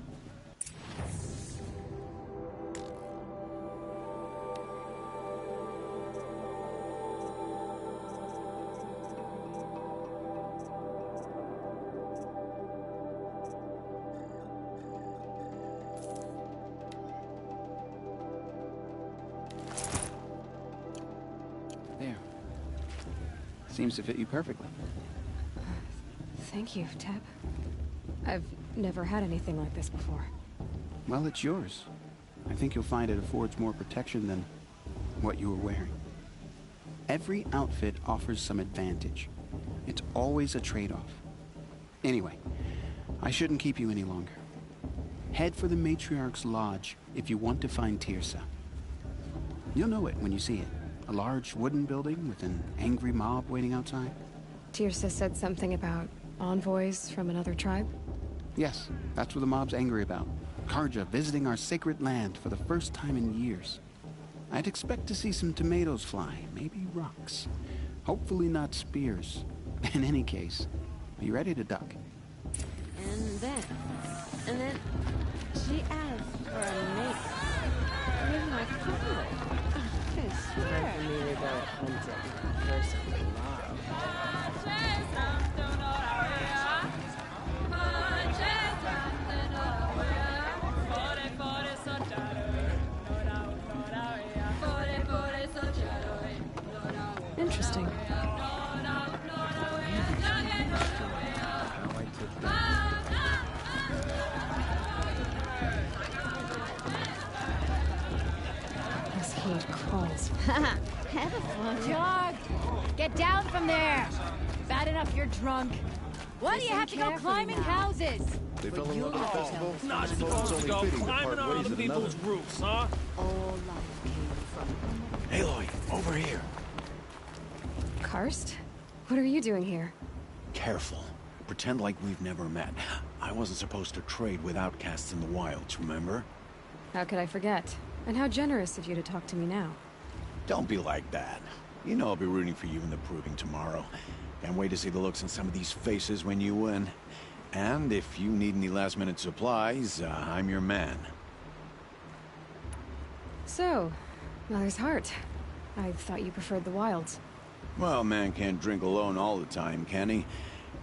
There. Seems to fit you perfectly. Thank you, Teb. I've never had anything like this before. Well, it's yours. I think you'll find it affords more protection than what you were wearing. Every outfit offers some advantage. It's always a trade-off. Anyway, I shouldn't keep you any longer. Head for the Matriarch's Lodge if you want to find Tirsa. You'll know it when you see it. A large wooden building with an angry mob waiting outside. Tirsa said something about envoys from another tribe? Yes, that's what the mob's angry about. Karja visiting our sacred land for the first time in years. I'd expect to see some tomatoes fly, maybe rocks. Hopefully not spears. In any case, be ready to duck. And then she asked for a mate with my father. I swear. Time for me to go hunting versus love. Interesting. This heat calls. Have a fun. Dog! Get down from there! Bad enough you're drunk. Why do you have to go climbing houses? They fell in love with the festival? Not supposed to go climbing on other people's roofs, huh? All life came from Aloy, over here. Karst? What are you doing here? Careful. Pretend like we've never met. I wasn't supposed to trade with outcasts in the wilds, remember? How could I forget? And how generous of you to talk to me now. Don't be like that. You know I'll be rooting for you in the Proving tomorrow. Can't wait to see the looks on some of these faces when you win. And if you need any last-minute supplies, I'm your man. So, Mother's Heart. I thought you preferred the wilds. Well, man can't drink alone all the time, can he?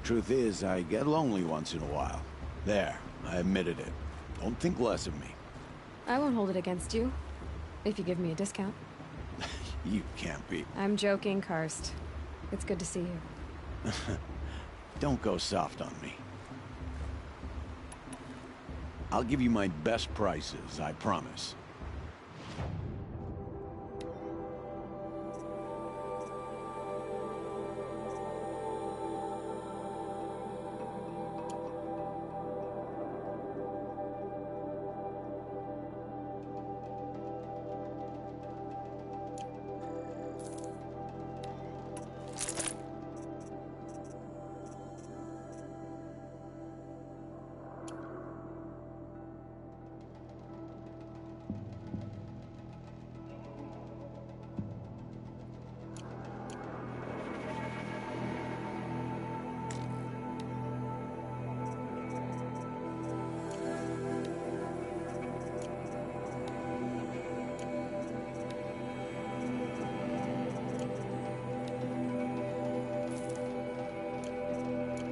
Truth is, I get lonely once in a while. There, I admitted it. Don't think less of me. I won't hold it against you. If you give me a discount. You can't be. I'm joking, Karst. It's good to see you. Don't go soft on me. I'll give you my best prices, I promise.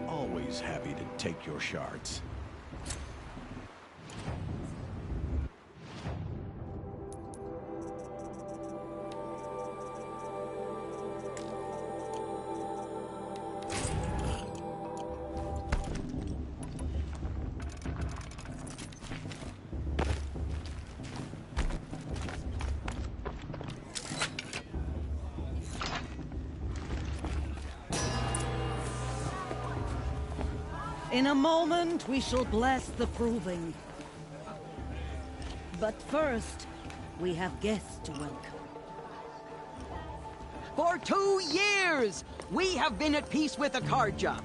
Always happy to take your shards. In a moment, we shall bless the proving. But first, we have guests to welcome. For 2 years, we have been at peace with Akarja.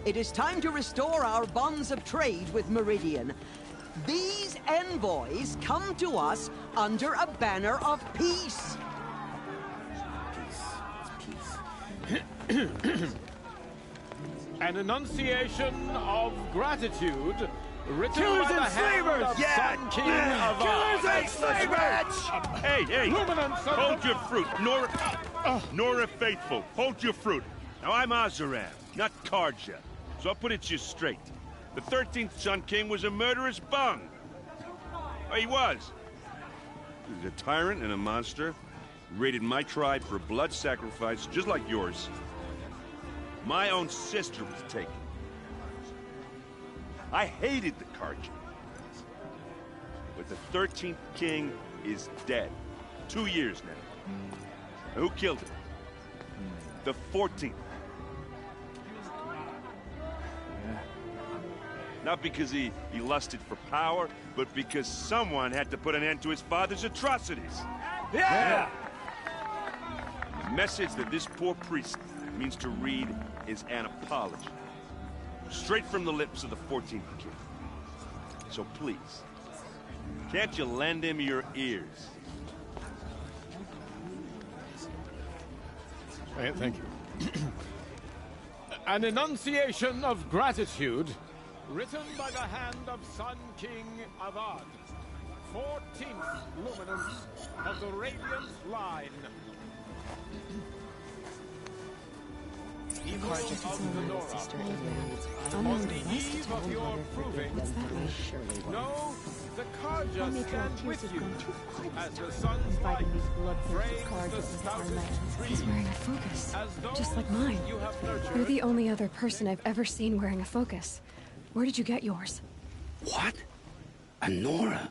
It is time to restore our bonds of trade with Meridian. These envoys come to us under a banner of peace. An enunciation of gratitude written Killers by the and hand slavers! of Yeah! Sun King of Killers Ar. and slavers! Hey, hey! Luminance of Hold the- your fruit, Nora Faithful. Hold your fruit. Now I'm Azaram, not Karja, so I'll put it to you straight. The 13th Sun King was a murderous bung. Oh, he was. He was a tyrant and a monster. Raided my tribe for a blood sacrifice, just like yours. My own sister was taken. I hated the Karja. But the 13th king is dead. 2 years now. And who killed him? The 14th. Not because he lusted for power, but because someone had to put an end to his father's atrocities. Yeah! The message that this poor priest means to read is an apology. Straight from the lips of the 14th king. So please, can't you lend him your ears? Thank you. An enunciation of gratitude written by the hand of Sun King Avad, 14th luminance of the Radiant Line. Evil of the Nora. On the eve of your proving, know the Karja stand with you as the sun's light frames the stoutest trees. He's wearing a focus, As just like those mine. you have You're nurtured. the only other person I've ever seen wearing a focus. Where did you get yours? What? A Nora?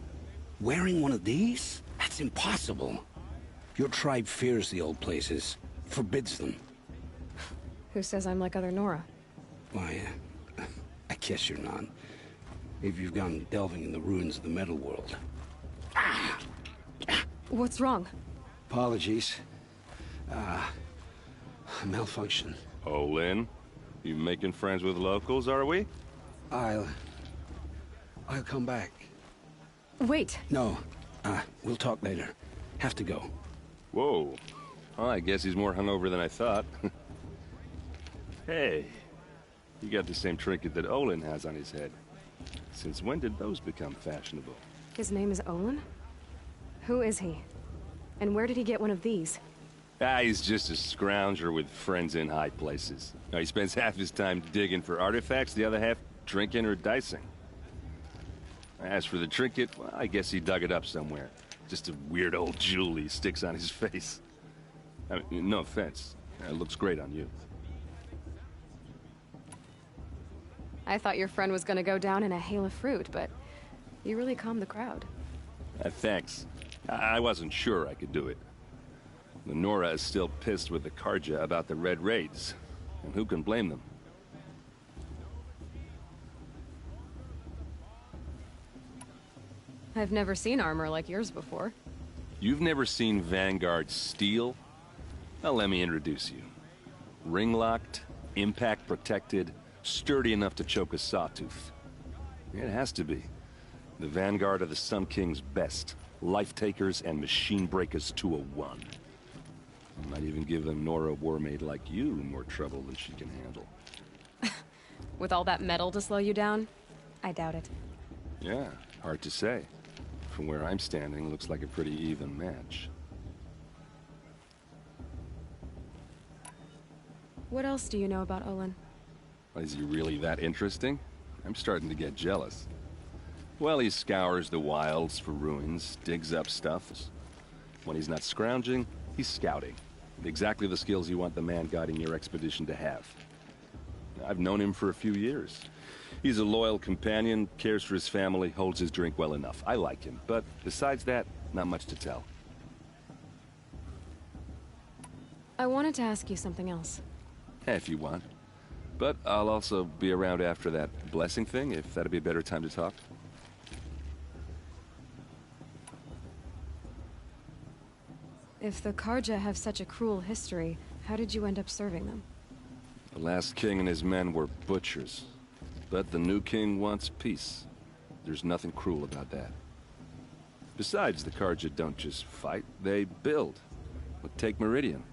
Wearing one of these? That's impossible. Your tribe fears the old places, forbids them. Who says I'm like other Nora? Why, I guess you're not. If you've gone delving in the ruins of the metal world. What's wrong? Apologies. Malfunction. Oh, Lynn, you making friends with locals, are we? I'll come back. Wait. No, we'll talk later. Have to go. Whoa. Well, I guess he's more hungover than I thought. Hey, you got the same trinket that Olin has on his head. Since when did those become fashionable? His name is Olin? Who is he? And where did he get one of these? He's just a scrounger with friends in high places. He spends half his time digging for artifacts, the other half drinking or dicing. As for the trinket, well, I guess he dug it up somewhere. Just a weird old jewel he sticks on his face. I mean, no offense. It looks great on you. I thought your friend was gonna go down in a hail of fruit, but You really calmed the crowd. Thanks. I wasn't sure I could do it. The Nora is still pissed with the Karja about the Red Raids. And who can blame them? I've never seen armor like yours before. You've never seen Vanguard steel? Well, let me introduce you. Ring-locked, impact-protected, sturdy enough to choke a sawtooth. It has to be. The Vanguard of the Sun King's best. Life-takers and machine breakers to a one. Might even give a Nora warmaid like you more trouble than she can handle. With all that metal to slow you down? I doubt it. Yeah, hard to say. From where I'm standing, looks like a pretty even match. What else do you know about Olin? Is he really that interesting? I'm starting to get jealous. Well, he scours the wilds for ruins, digs up stuff. When he's not scrounging, he's scouting. Exactly the skills you want the man guiding your expedition to have. I've known him for a few years. He's a loyal companion, cares for his family, holds his drink well enough. I like him, but besides that, not much to tell. I wanted to ask you something else. If you want. But I'll also be around after that blessing thing, if that'd be a better time to talk. If the Karja have such a cruel history, how did you end up serving them? The last king and his men were butchers. But the new king wants peace. There's nothing cruel about that. Besides, the Karja don't just fight, they build. But take Meridian.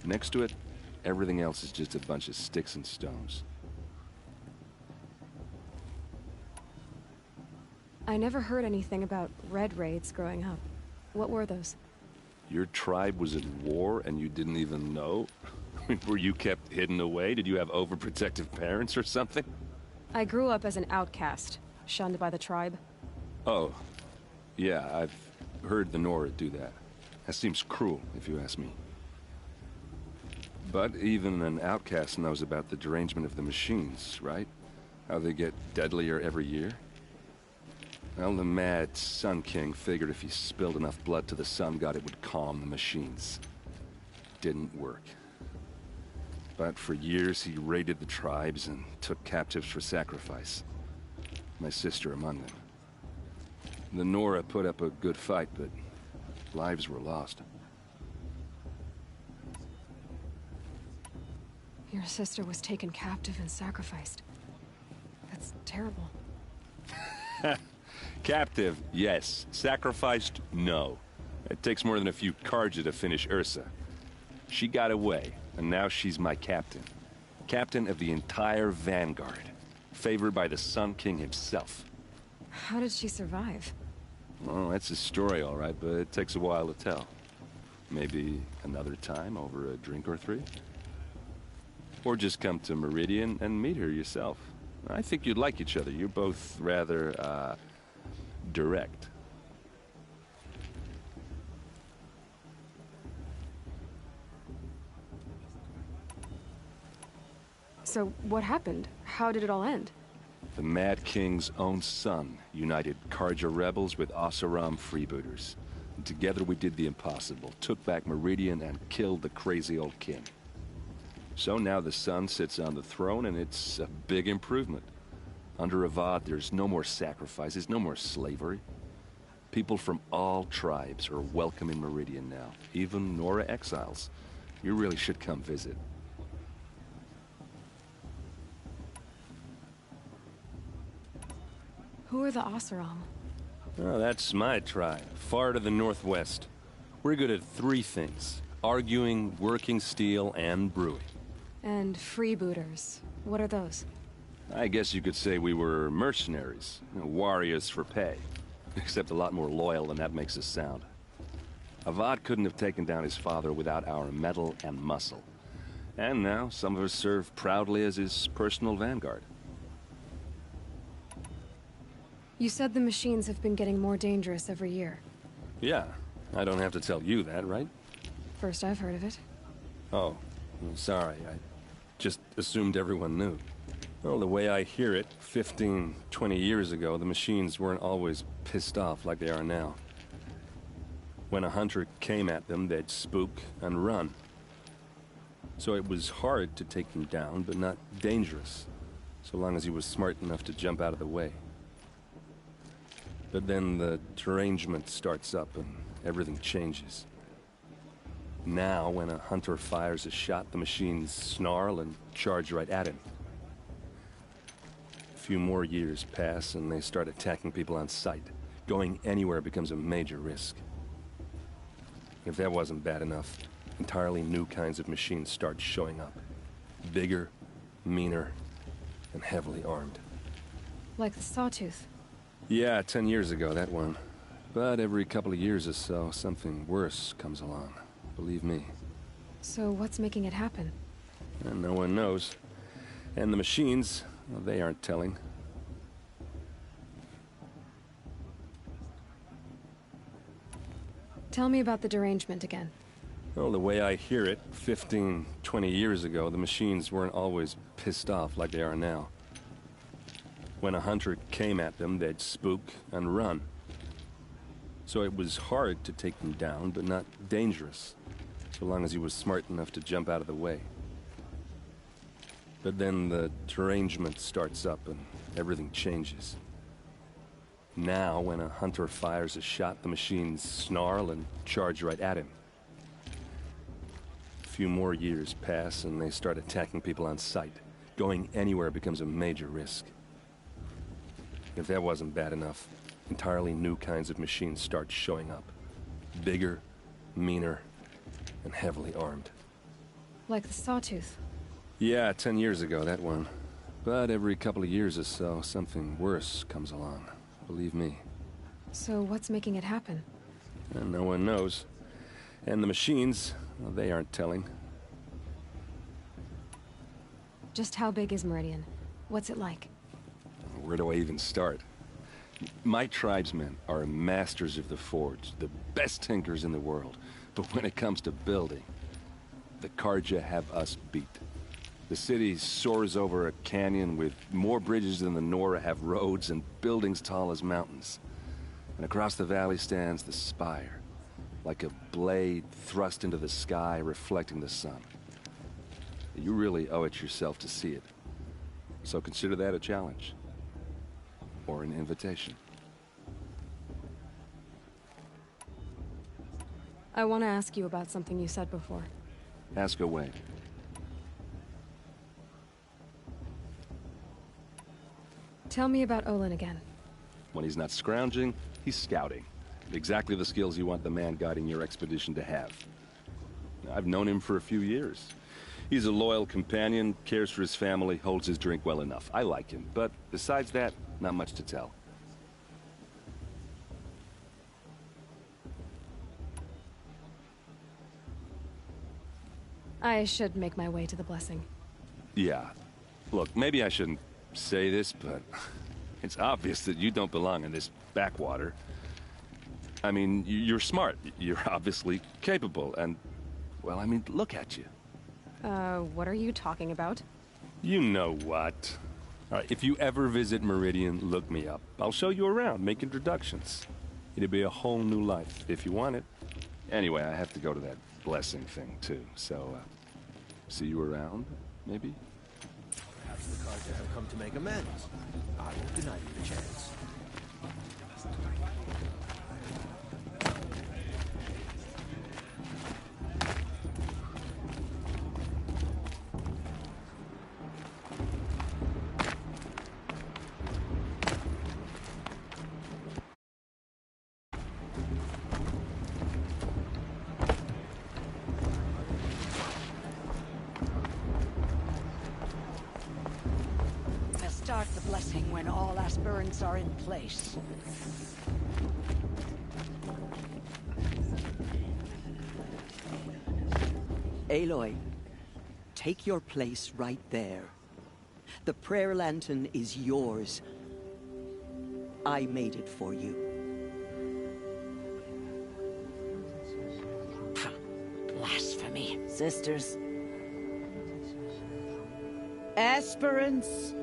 Next to it, everything else is just a bunch of sticks and stones. I never heard anything about Red Raids growing up. What were those? Your tribe was at war and you didn't even know? Were you kept hidden away? Did you have overprotective parents or something? I grew up as an outcast, shunned by the tribe. Oh, yeah, I've heard the Nora do that. That seems cruel, if you ask me. But even an outcast knows about the derangement of the machines, right? How they get deadlier every year? Well, the mad Sun King figured if he spilled enough blood to the Sun God, it would calm the machines. Didn't work. But for years, he raided the tribes and took captives for sacrifice. My sister among them. The Nora put up a good fight, but lives were lost. Your sister was taken captive and sacrificed. That's terrible. Captive, yes. Sacrificed, no. It takes more than a few Karja to finish Ursa. She got away, and now she's my captain. Captain of the entire Vanguard. Favored by the Sun King himself. How did she survive? Well, that's a story, all right, but it takes a while to tell. Maybe another time over a drink or three? Or just come to Meridian and meet her yourself. I think you'd like each other. You're both rather, direct. So, what happened? How did it all end? The Mad King's own son united Karja rebels with Oseram freebooters. And together we did the impossible, took back Meridian and killed the crazy old king. So now the son sits on the throne and it's a big improvement. Under Avad, there's no more sacrifices, no more slavery. People from all tribes are welcome in Meridian now, even Nora exiles. You really should come visit. Who are the Oseram? Oh, that's my tribe, far to the northwest. We're good at three things: arguing, working steel, and brewing. And freebooters. What are those? I guess you could say we were mercenaries, warriors for pay. Except a lot more loyal than that makes us sound. Avad couldn't have taken down his father without our metal and muscle. And now, some of us serve proudly as his personal vanguard. You said the machines have been getting more dangerous every year. Yeah, I don't have to tell you that, right? First I've heard of it. Oh, sorry. I just assumed everyone knew. Well, the way I hear it, 15, 20 years ago, the machines weren't always pissed off like they are now. When a hunter came at them, they'd spook and run. So it was hard to take them down, but not dangerous, so long as he was smart enough to jump out of the way. But then the derangement starts up and everything changes. Now, when a hunter fires a shot, the machines snarl and charge right at him. A few more years pass and they start attacking people on sight. Going anywhere becomes a major risk. If that wasn't bad enough, entirely new kinds of machines start showing up. Bigger, meaner, and heavily armed. Like the Sawtooth. Yeah, 10 years ago, that one. But every couple of years or so, something worse comes along. Believe me. So what's making it happen? And no one knows. And the machines, well, they aren't telling. Tell me about the derangement again. Well, the way I hear it, 15, 20 years ago, the machines weren't always pissed off like they are now. When a hunter came at them, they'd spook and run. So it was hard to take them down, but not dangerous, so long as he was smart enough to jump out of the way. But then the derangement starts up and everything changes. Now, when a hunter fires a shot, the machines snarl and charge right at him. A few more years pass and they start attacking people on sight. Going anywhere becomes a major risk. If that wasn't bad enough, entirely new kinds of machines start showing up. Bigger, meaner, and heavily armed. Like the Sawtooth. Yeah, 10 years ago, that one. But every couple of years or so, something worse comes along. Believe me. So what's making it happen? And no one knows. And the machines, well, they aren't telling. Just how big is Meridian? What's it like? Where do I even start? My tribesmen are masters of the forge, the best tinkers in the world. But when it comes to building, the Karja have us beat. The city soars over a canyon with more bridges than the Nora have roads and buildings tall as mountains. And across the valley stands the spire, like a blade thrust into the sky reflecting the sun. You really owe it yourself to see it. So consider that a challenge. Or an invitation. I want to ask you about something you said before. Ask away. Tell me about Olin again. When he's not scrounging, he's scouting. Exactly the skills you want the man guiding your expedition to have. I've known him for a few years. He's a loyal companion, cares for his family, holds his drink well enough. I like him, but besides that, not much to tell. I should make my way to the blessing. Yeah. Look, maybe I shouldn't say this, but it's obvious that you don't belong in this backwater. I mean, you're smart. You're obviously capable, and, well, I mean, look at you. What are you talking about? You know what. All right, if you ever visit Meridian, look me up. I'll show you around, make introductions. It'll be a whole new life, if you want it. Anyway, I have to go to that blessing thing, too, so, see you around, maybe? Perhaps the Karja have come to make amends. I won't deny you the chance. Start the blessing when all aspirants are in place. Aloy, take your place right there. The prayer lantern is yours. I made it for you. Blasphemy. Sisters. Aspirants,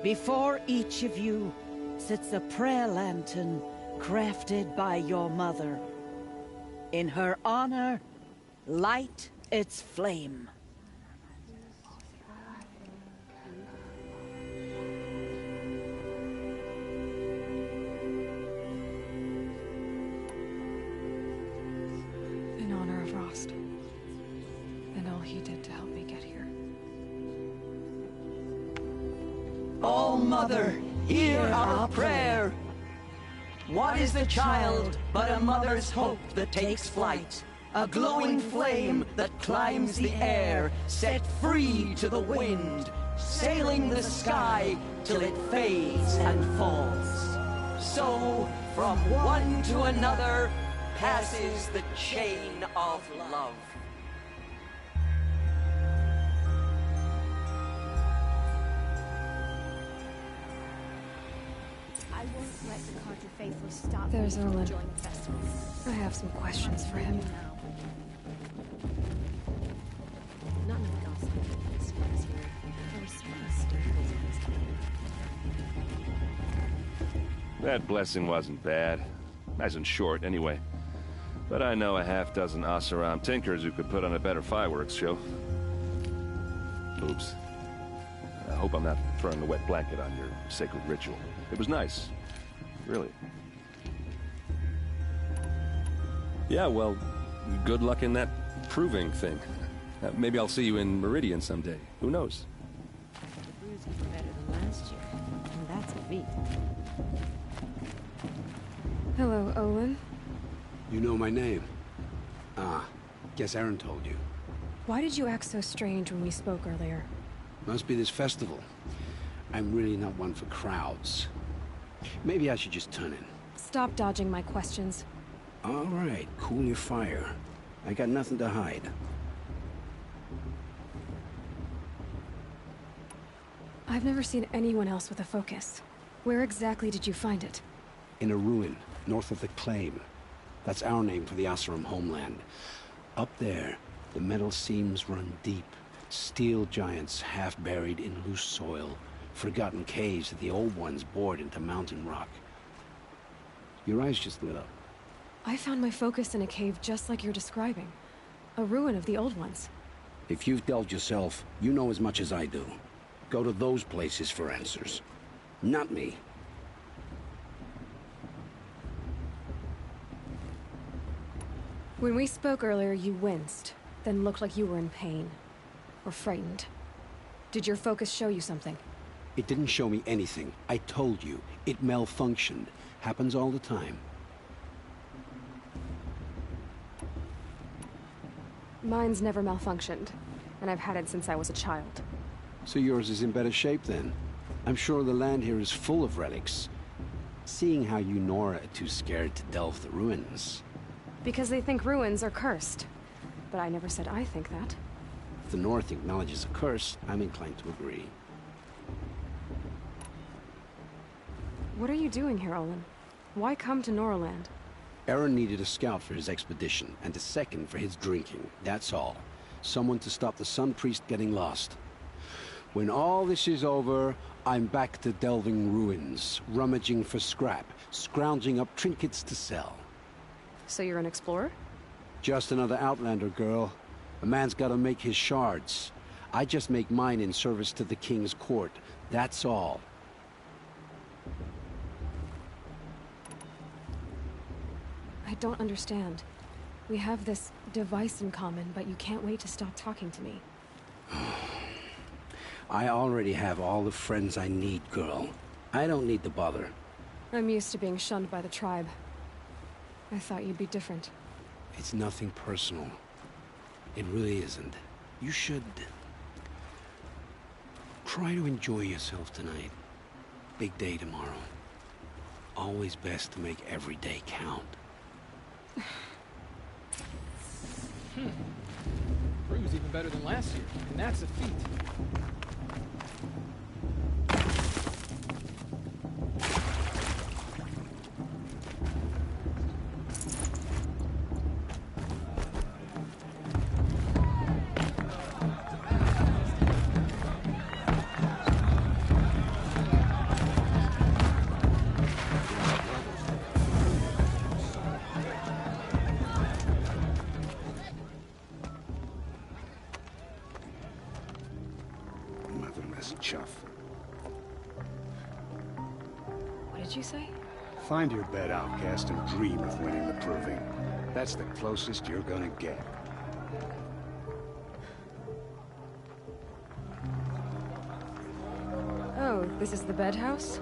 Before each of you sits a prayer lantern crafted by your mother. In her honor, light its flame. In honor of Rost. And all he did to help me get here. All Mother, hear our prayer. What is the child but a mother's hope that takes flight? A glowing flame that climbs the air, set free to the wind, sailing the sky till it fades and falls. So, from one to another, passes the chain of love. I won't let the Carter faithful stop There's me from Olin. enjoying the festival. I have some questions for him. Not enough gossip. This one's here. There was some staples in this town. That blessing wasn't bad. Nice and short, anyway. But I know a half-dozen Oseram tinkers who could put on a better fireworks show. Oops. I hope I'm not throwing a wet blanket on your sacred ritual. It was nice. Really. Yeah, well, good luck in that proving thing. Maybe I'll see you in Meridian someday. Who knows? The brew's even better than last year. And that's a feat. Hello, Olin. You know my name? Ah, guess Aaron told you. Why did you act so strange when we spoke earlier? Must be this festival. I'm really not one for crowds. Maybe I should just turn in. Stop dodging my questions. All right, cool your fire. I got nothing to hide. I've never seen anyone else with a focus. Where exactly did you find it? In a ruin, north of the Claim. That's our name for the Oseram homeland. Up there, the metal seams run deep. Steel giants half buried in loose soil. Forgotten caves that the old ones bored into mountain rock. Your eyes just lit up. I found my focus in a cave just like you're describing. A ruin of the old ones. If you've delved yourself, you know as much as I do. Go to those places for answers. Not me. When we spoke earlier, you winced, then looked like you were in pain. Or frightened. Did your focus show you something? It didn't show me anything. I told you. It malfunctioned. Happens all the time. Mine's never malfunctioned, and I've had it since I was a child. So yours is in better shape then. I'm sure the land here is full of relics. Seeing how you Nora are too scared to delve the ruins. Because they think ruins are cursed. But I never said I think that. If the North acknowledges a curse, I'm inclined to agree. What are you doing here, Olin? Why come to Noraland? Aaron needed a scout for his expedition, and a second for his drinking. That's all. Someone to stop the Sun Priest getting lost. When all this is over, I'm back to delving ruins, rummaging for scrap, scrounging up trinkets to sell. So you're an explorer? Just another Outlander, girl. A man's gotta make his shards. I just make mine in service to the King's court. That's all. I don't understand. We have this device in common, but you can't wait to stop talking to me. I already have all the friends I need, girl. I don't need the bother. I'm used to being shunned by the tribe. I thought you'd be different. It's nothing personal. It really isn't. You should... try to enjoy yourself tonight. Big day tomorrow. Always best to make every day count. Brew's even better than last year, and that's a feat. chuff. What did you say? Find your bed, outcast, and dream of winning the proving. That's the closest you're gonna get. Oh, this is the bed house?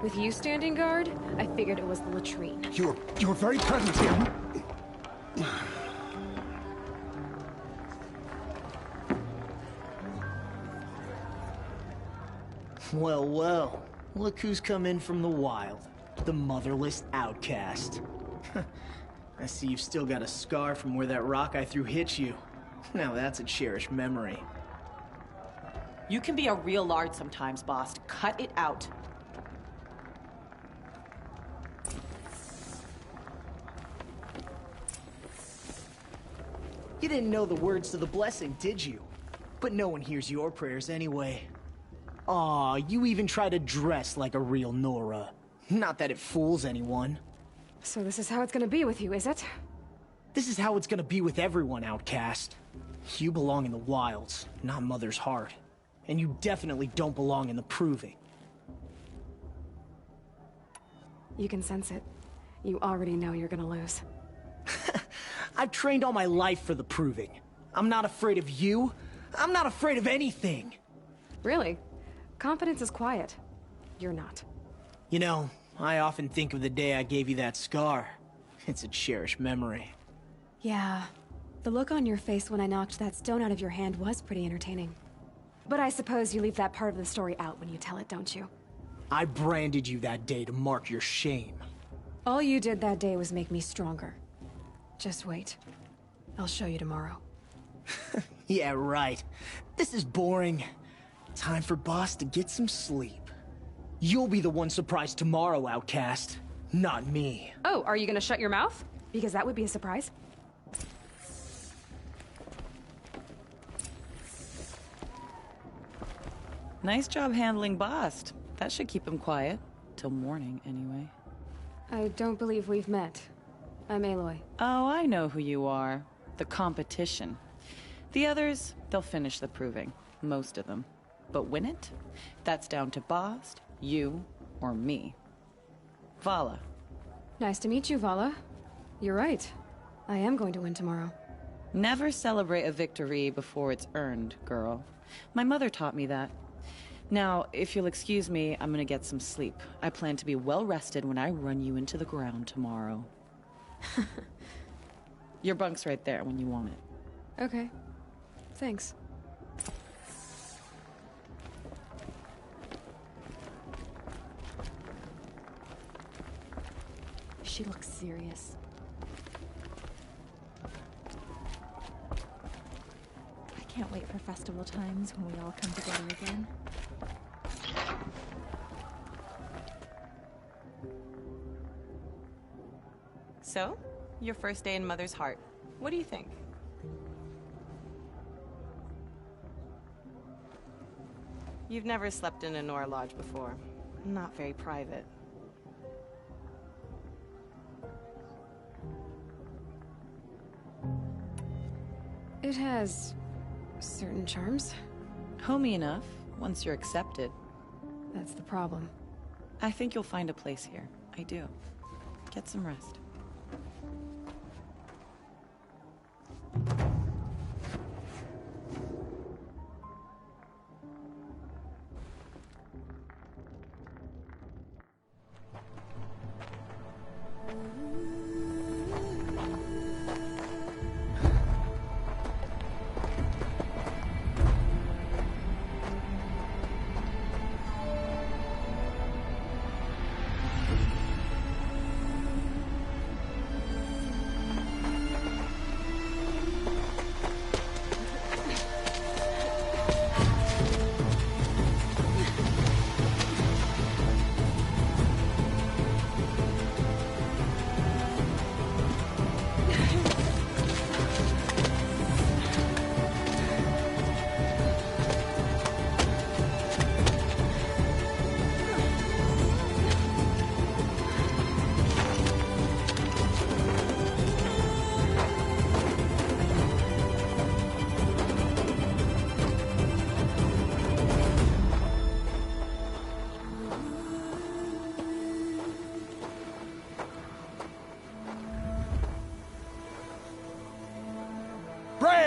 With you standing guard, I figured it was the latrine. Your very presence here. Well, well. Look who's come in from the wild. The motherless outcast. I see you've still got a scar from where that rock I threw hit you. Now that's a cherished memory. You can be a real lard sometimes, boss. Cut it out. You didn't know the words to the blessing, did you? But no one hears your prayers anyway. Aw, you even try to dress like a real Nora. Not that it fools anyone. So this is how it's gonna be with you, is it? This is how it's gonna be with everyone, outcast. You belong in the wilds, not Mother's heart. And you definitely don't belong in the proving. You can sense it. You already know you're gonna lose. I've trained all my life for the proving. I'm not afraid of you. I'm not afraid of anything. Really? Confidence is quiet. You're not. You know, I often think of the day I gave you that scar. It's a cherished memory. Yeah. The look on your face when I knocked that stone out of your hand was pretty entertaining. But I suppose you leave that part of the story out when you tell it, don't you? I branded you that day to mark your shame. All you did that day was make me stronger. Just wait. I'll show you tomorrow. Yeah, right. This is boring. Time for Boss to get some sleep. You'll be the one surprised tomorrow, outcast. Not me. Oh, are you gonna shut your mouth? Because that would be a surprise. Nice job handling Bast. That should keep him quiet. Till morning, anyway. I don't believe we've met. I'm Aloy. Oh, I know who you are. The competition. The others, they'll finish the proving. Most of them. But win it? That's down to Bast, you, or me. Vala. Nice to meet you, Vala. You're right. I am going to win tomorrow. Never celebrate a victory before it's earned, girl. My mother taught me that. Now, if you'll excuse me, I'm gonna get some sleep. I plan to be well rested when I run you into the ground tomorrow. Your bunk's right there when you want it. Okay. Thanks. She looks serious. I can't wait for festival times when we all come together again. So, your first day in Mother's heart. What do you think? You've never slept in a Nora lodge before. Not very private. It has certain charms. Homey enough, once you're accepted. That's the problem. I think you'll find a place here. I do. Get some rest.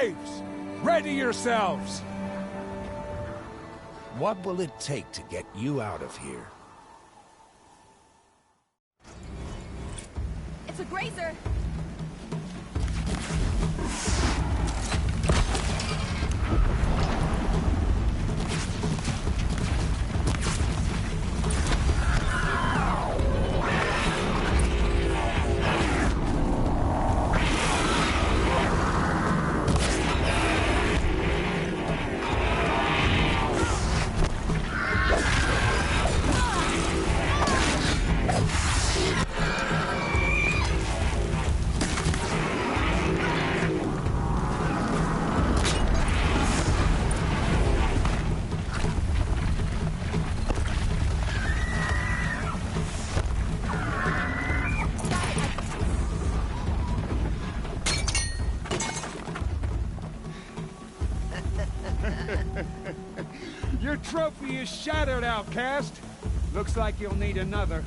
Braves! Ready yourselves! What will it take to get you out of here? It's a grazer. Your trophy is shattered, outcast. Looks like you'll need another.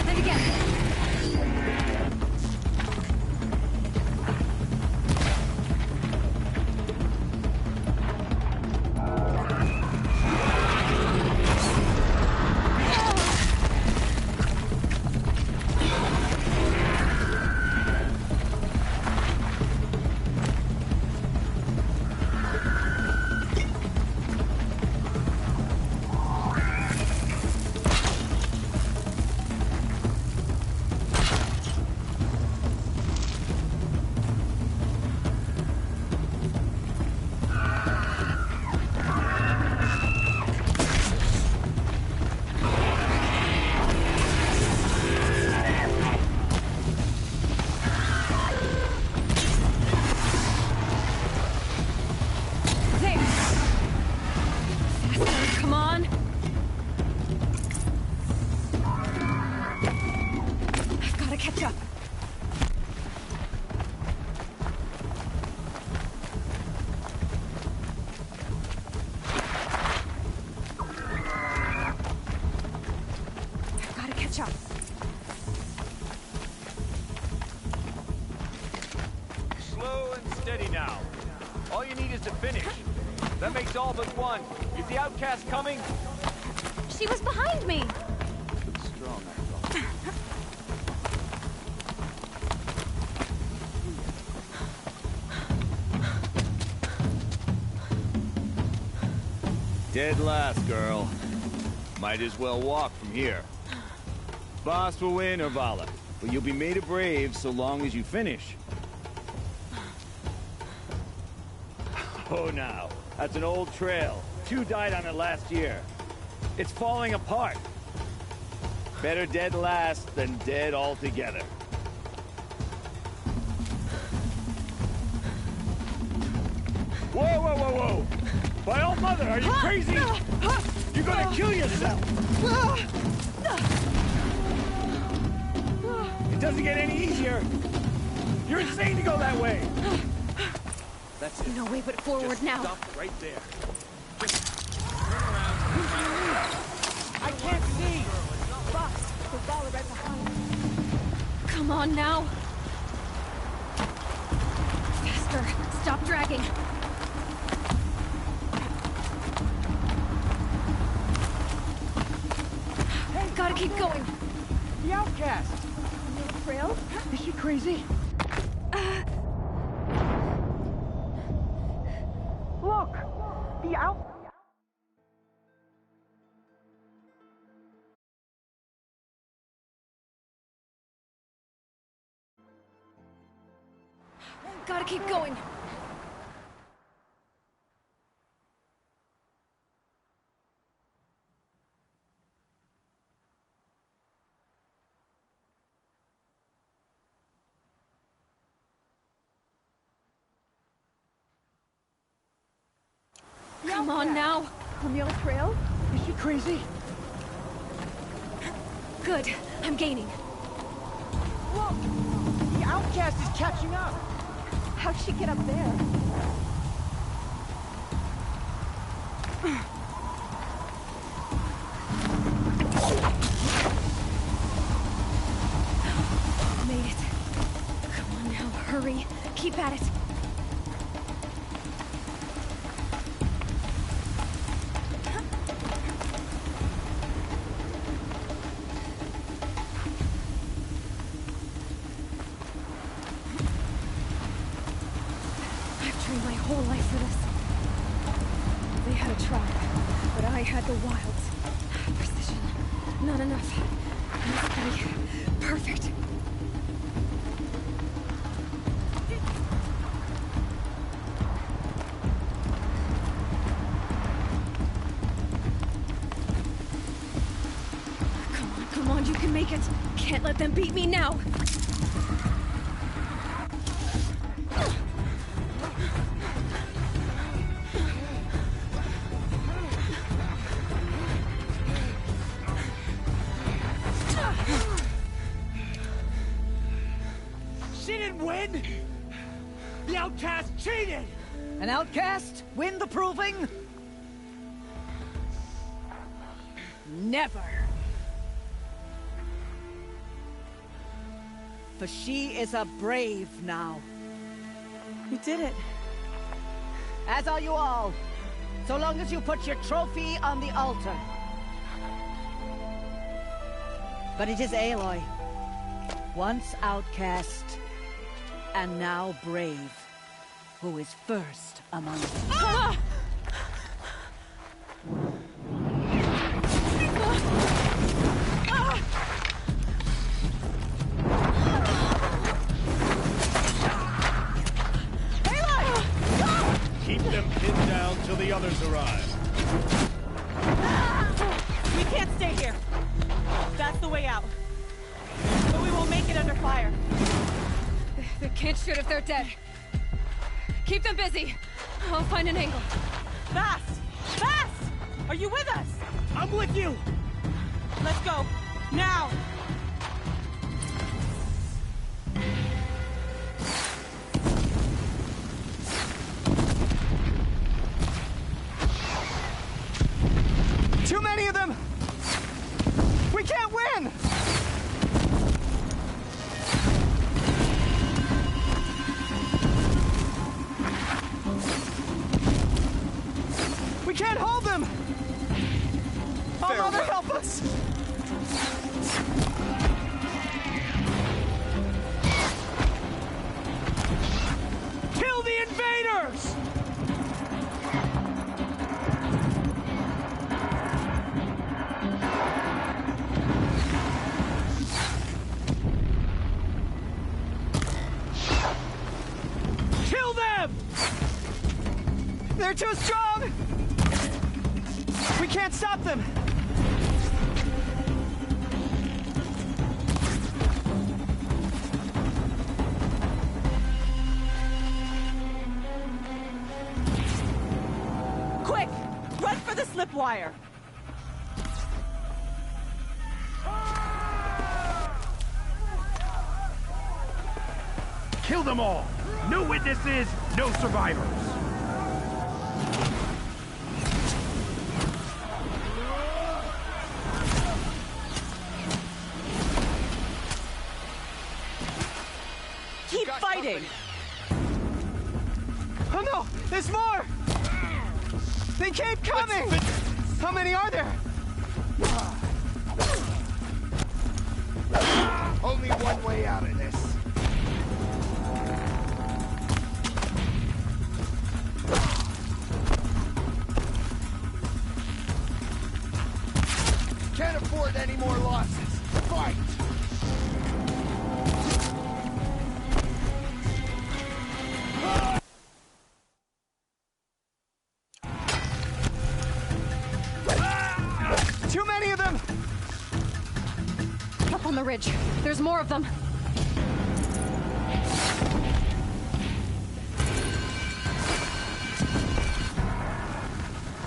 Then again. Come on. I've got to catch up. I've got to catch up. Slow and steady now. All you need is to finish. That makes all but one. Is the outcast coming? She was behind me. Looks strong, I thought. Dead last, girl. Might as well walk from here. Boss will win or Vala, but you'll be made a brave so long as you finish. Oh, now. That's an old trail. 2 died on it last year. It's falling apart. Better dead last than dead altogether. Whoa, whoa, whoa, whoa! By all mother, are you crazy? You're gonna kill yourself! It doesn't get any easier! You're insane to go that way! That's it. No way but forward Just now. stop right there. I can't see! Boss, the Vala right behind. Come on now. Faster. Stop dragging. Hey, gotta keep going. The outcast! Little trail? Is she crazy? Look! The out... Gotta keep going. Come on now. on the old trail? Is she crazy? Good. I'm gaining. Look! The outcast is catching up! How'd she get up there? Made it. Come on now, hurry. Keep at it. I've trained my whole life for this. They had a tribe, but I had the wilds. Precision. Not enough. Must be perfect. Come on, you can make it. Can't let them beat me now. She didn't win! The outcast cheated! An outcast? Win the proving? Never. For she is a brave now. You did it. As are you all. So long as you put your trophy on the altar. But it is Aloy. Once outcast, and now brave, who is first among them. Ah! Keep them pinned down till the others arrive. We can't stay here. That's the way out. But we won't make it under fire. They can't shoot if they're dead. Keep them busy. I'll find an angle. Fast! Fast! Are you with us? I'm with you! Let's go. Now! Too many of them! We can't win! We can't hold them! Oh, Mother, help us! Kill the invaders! Kill them! They're too strong! We can't stop them! Quick! Run for the slip wire! Kill them all! No witnesses, no survivors! Keep fighting! Oh no! There's more! They keep coming! How many are there? Only one way out of this. Can't afford any more losses. Fight! Too many of them! Up on the ridge. There's more of them.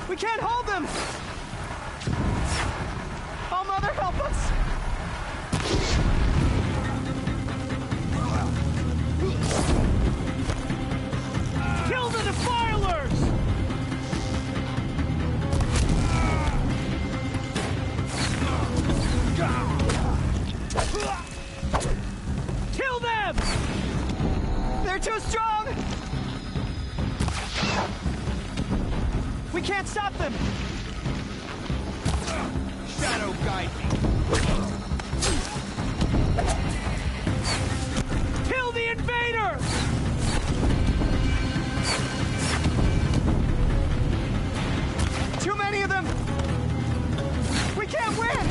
We can't hold them! Oh, Mother, help us! Kill the defilers! Kill them! They're too strong! We can't stop them! Shadow guide me. Kill the invaders! Too many of them! We can't win!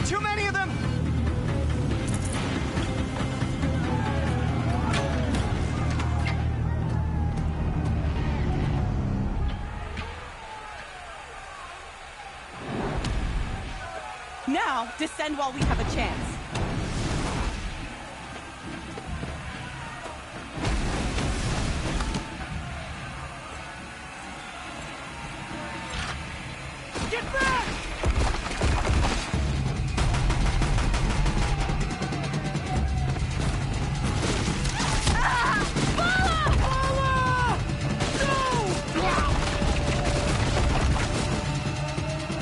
Too many of them! Now, descend while we have a chance. Get back!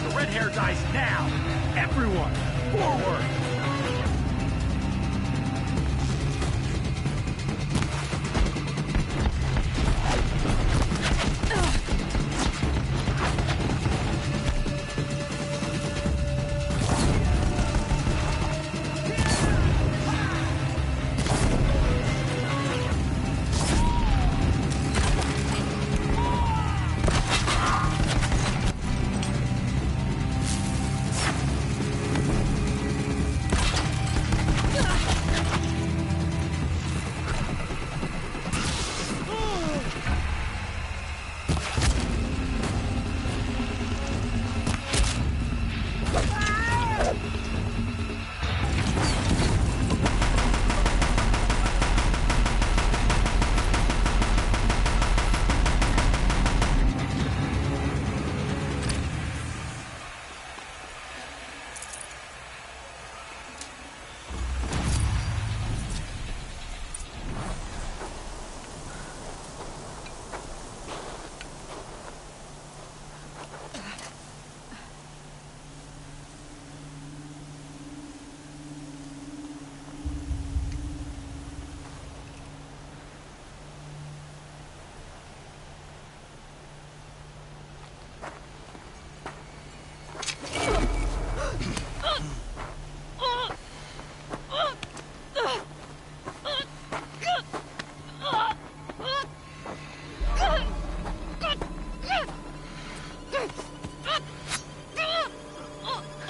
The red hair dies now! Everyone, forward!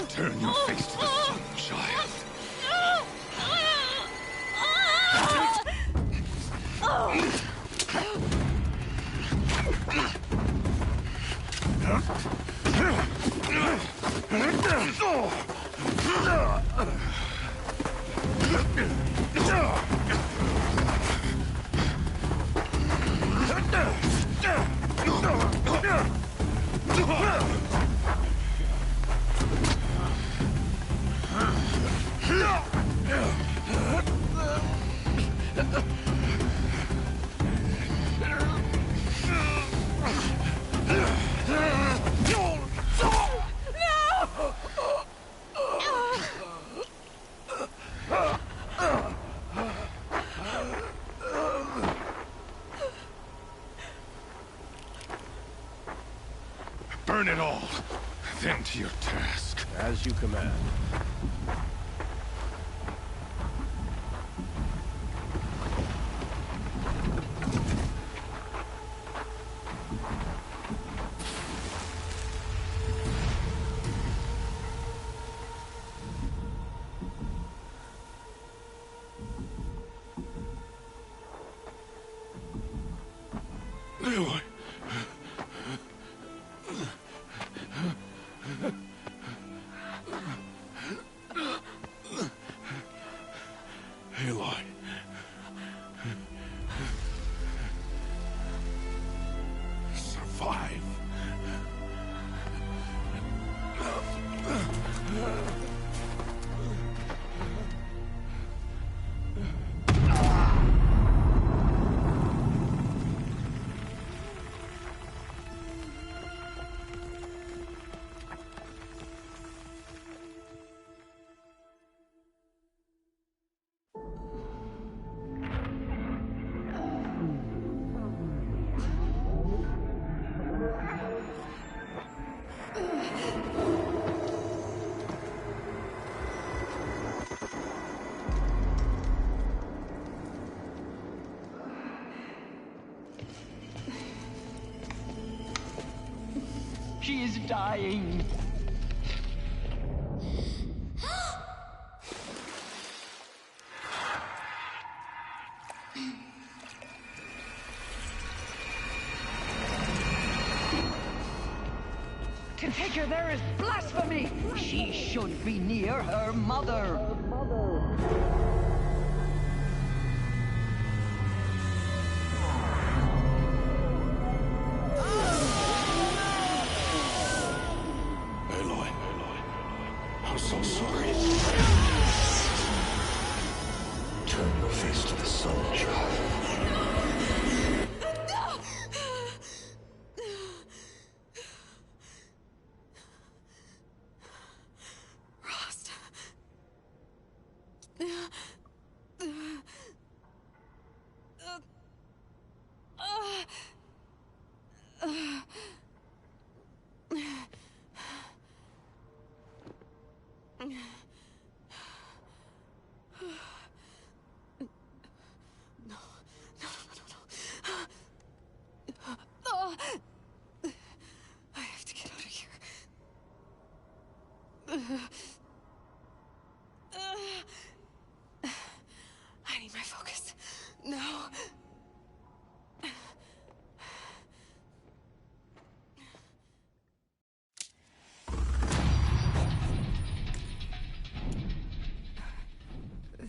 Turn your face to the sun, child. Burn it all. Then to your task. As you command. Aloy. Aloy. Survive. She is dying. To take her there is blasphemy. She should be near her mother. Aloy. I'm so sorry. Turn your face to the sun, child. I have to get out of here. I need my focus. No.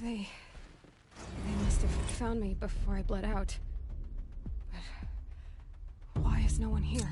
They must have found me before I bled out. But why is no one here?